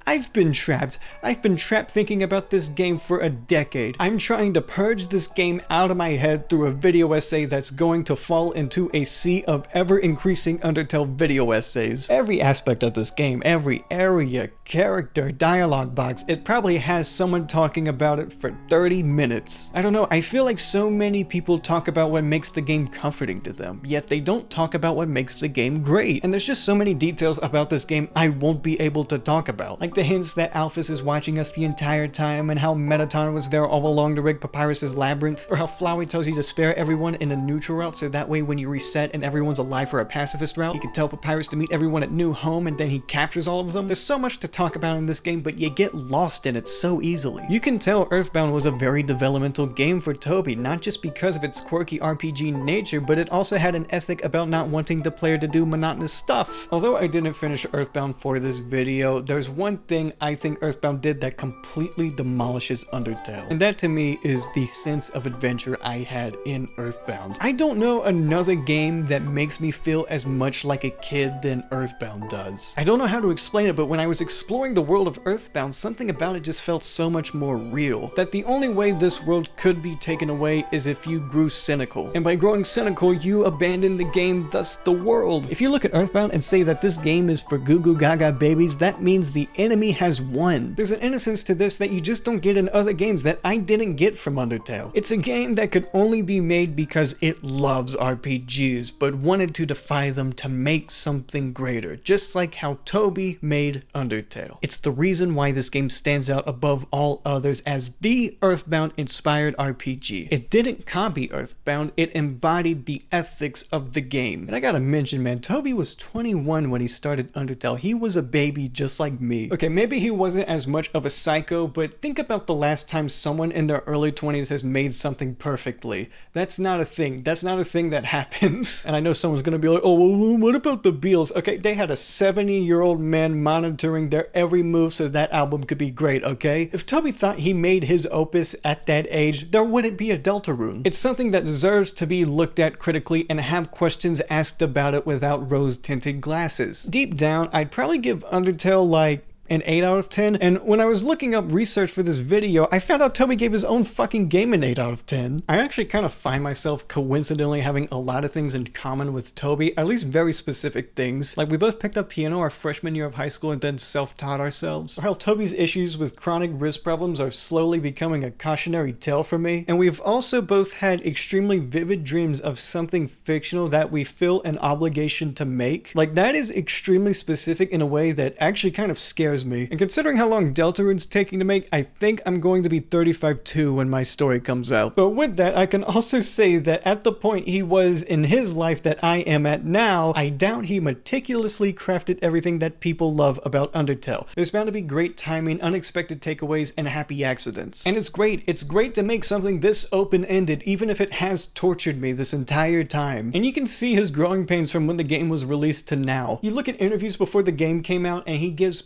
I've been trapped. I've been trapped thinking about this game for a decade. I'm trying to purge this game out of my head through a video essay that's going to fall into a sea of ever-increasing Undertale video essays. Every aspect of this game, every area, character, dialogue box, it probably has someone talking about it for 30 minutes. I don't know, I feel like so many people talk about what makes the game comforting to them, yet they don't talk about what makes the game great. And there's just so many details about this game I won't be able to talk about. Like the hints that Alphys is watching us the entire time, and how Metaton was there all along to rig Papyrus's labyrinth, or how Flowey tells you to spare everyone in a neutral route so that way when you reset and everyone's alive for a pacifist route, you can tell Papyrus to meet everyone at New Home and then he captures all of them. There's so much to talk about in this game, but you get lost in it so easily. You can tell Earthbound was a very developmental game for Toby, not just because of its quirky RPG nature, but it also had an ethic about not wanting the player to do monotonous stuff. Although I didn't finish Earthbound for this video, there's one thing I think Earthbound did that completely demolishes Undertale, and that to me is the sense of adventure I had in Earthbound. I don't know another game that makes me feel as much like a kid than Earthbound does. I don't know how to explain it, but when I was exploring the world of Earthbound, something about it just felt so much more real, that the only way this world could be taken away is if you grew cynical. And by growing cynical, you abandon the game, thus the world. If you look at Earthbound and say that this game is for goo goo gaga babies, that means the enemy has won. There's an innocence to this that you just don't get in other games that I didn't get from Undertale. It's a game that could only be made because it loves RPGs, but wanted to defy them to make something greater, just like how Toby made Undertale. It's the reason why this game stands out above all others as the Earthbound-inspired RPG. It didn't copy Earthbound, it embodied the ethics of the game. And I gotta mention, man, Toby was 21 when he started Undertale. He was a baby just like me. Okay, maybe he wasn't as much of a psycho, but think about the last time someone in their early 20s has made something perfectly. That's not a thing. That's not a thing that happens. And I know someone's gonna be like, oh, well, what about the Beatles? Okay, they had a 70-year-old man monitoring their every move so that album could be great, okay? If Toby thought he made his opus at that age, there wouldn't be a deltarune. It's something that deserves to be looked at critically and have questions asked about it without rose-tinted glasses. Deep down, I'd probably give Undertale like an 8 out of 10, and when I was looking up research for this video, I found out Toby gave his own fucking game an 8 out of 10. I actually kind of find myself coincidentally having a lot of things in common with Toby, at least very specific things. Like we both picked up piano our freshman year of high school and then self-taught ourselves. Or how Toby's issues with chronic wrist problems are slowly becoming a cautionary tale for me. And we've also both had extremely vivid dreams of something fictional that we feel an obligation to make. Like that is extremely specific in a way that actually kind of scares me. And considering how long Deltarune's taking to make, I think I'm going to be 35 too when my story comes out. But with that, I can also say that at the point he was in his life that I am at now, I doubt he meticulously crafted everything that people love about Undertale. There's bound to be great timing, unexpected takeaways, and happy accidents. And it's great to make something this open-ended, even if it has tortured me this entire time. And you can see his growing pains from when the game was released to now. You look at interviews before the game came out, and he gives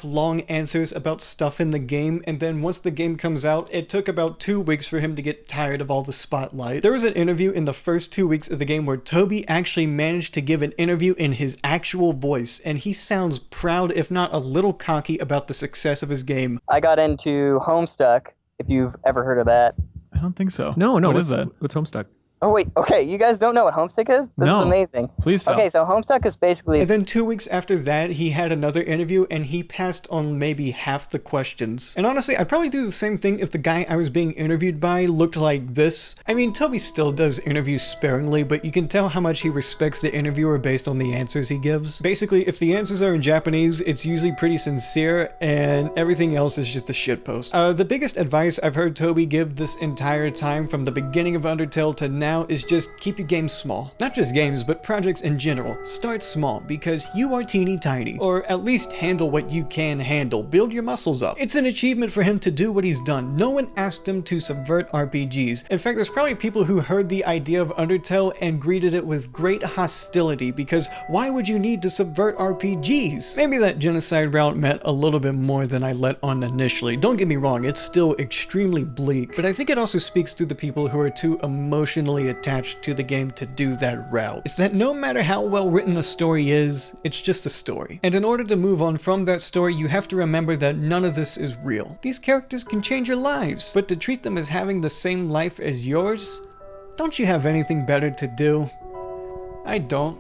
long answers about stuff in the game, and then once the game comes out, it took about 2 weeks for him to get tired of all the spotlight. There was an interview in the first 2 weeks of the game where Toby actually managed to give an interview in his actual voice, and he sounds proud, if not a little cocky, about the success of his game. I got into Homestuck, if you've ever heard of that. I don't think so. No, what is is that? What's Homestuck? Oh wait, okay, you guys don't know what Homestuck is? This is amazing. Please tell. Okay, so Homestuck is basically... And then 2 weeks after that, he had another interview, and he passed on maybe half the questions. And honestly, I'd probably do the same thing if the guy I was being interviewed by looked like this. I mean, Toby still does interviews sparingly, but you can tell how much he respects the interviewer based on the answers he gives. Basically, if the answers are in Japanese, it's usually pretty sincere, and everything else is just a shitpost. The biggest advice I've heard Toby give this entire time, from the beginning of Undertale to now, is just keep your games small. Not just games, but projects in general. Start small, because you are teeny tiny. Or at least handle what you can handle. Build your muscles up. It's an achievement for him to do what he's done. No one asked him to subvert RPGs. In fact, there's probably people who heard the idea of Undertale and greeted it with great hostility, because why would you need to subvert RPGs? Maybe that genocide route meant a little bit more than I let on initially. Don't get me wrong, it's still extremely bleak, but I think it also speaks to the people who are too emotionally emotionally attached to the game to do that route, is that no matter how well written a story is, it's just a story. And in order to move on from that story, you have to remember that none of this is real. These characters can change your lives, but to treat them as having the same life as yours, don't you have anything better to do? I don't.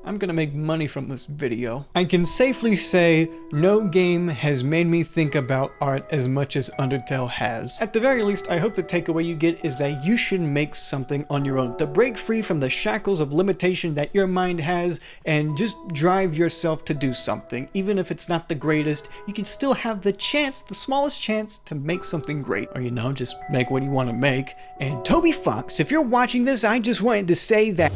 I'm gonna make money from this video. I can safely say no game has made me think about art as much as Undertale has. At the very least, I hope the takeaway you get is that you should make something on your own, to break free from the shackles of limitation that your mind has and just drive yourself to do something. Even if it's not the greatest, you can still have the chance, the smallest chance, to make something great. Or, you know, just make what you want to make. And Toby Fox, if you're watching this, I just wanted to say that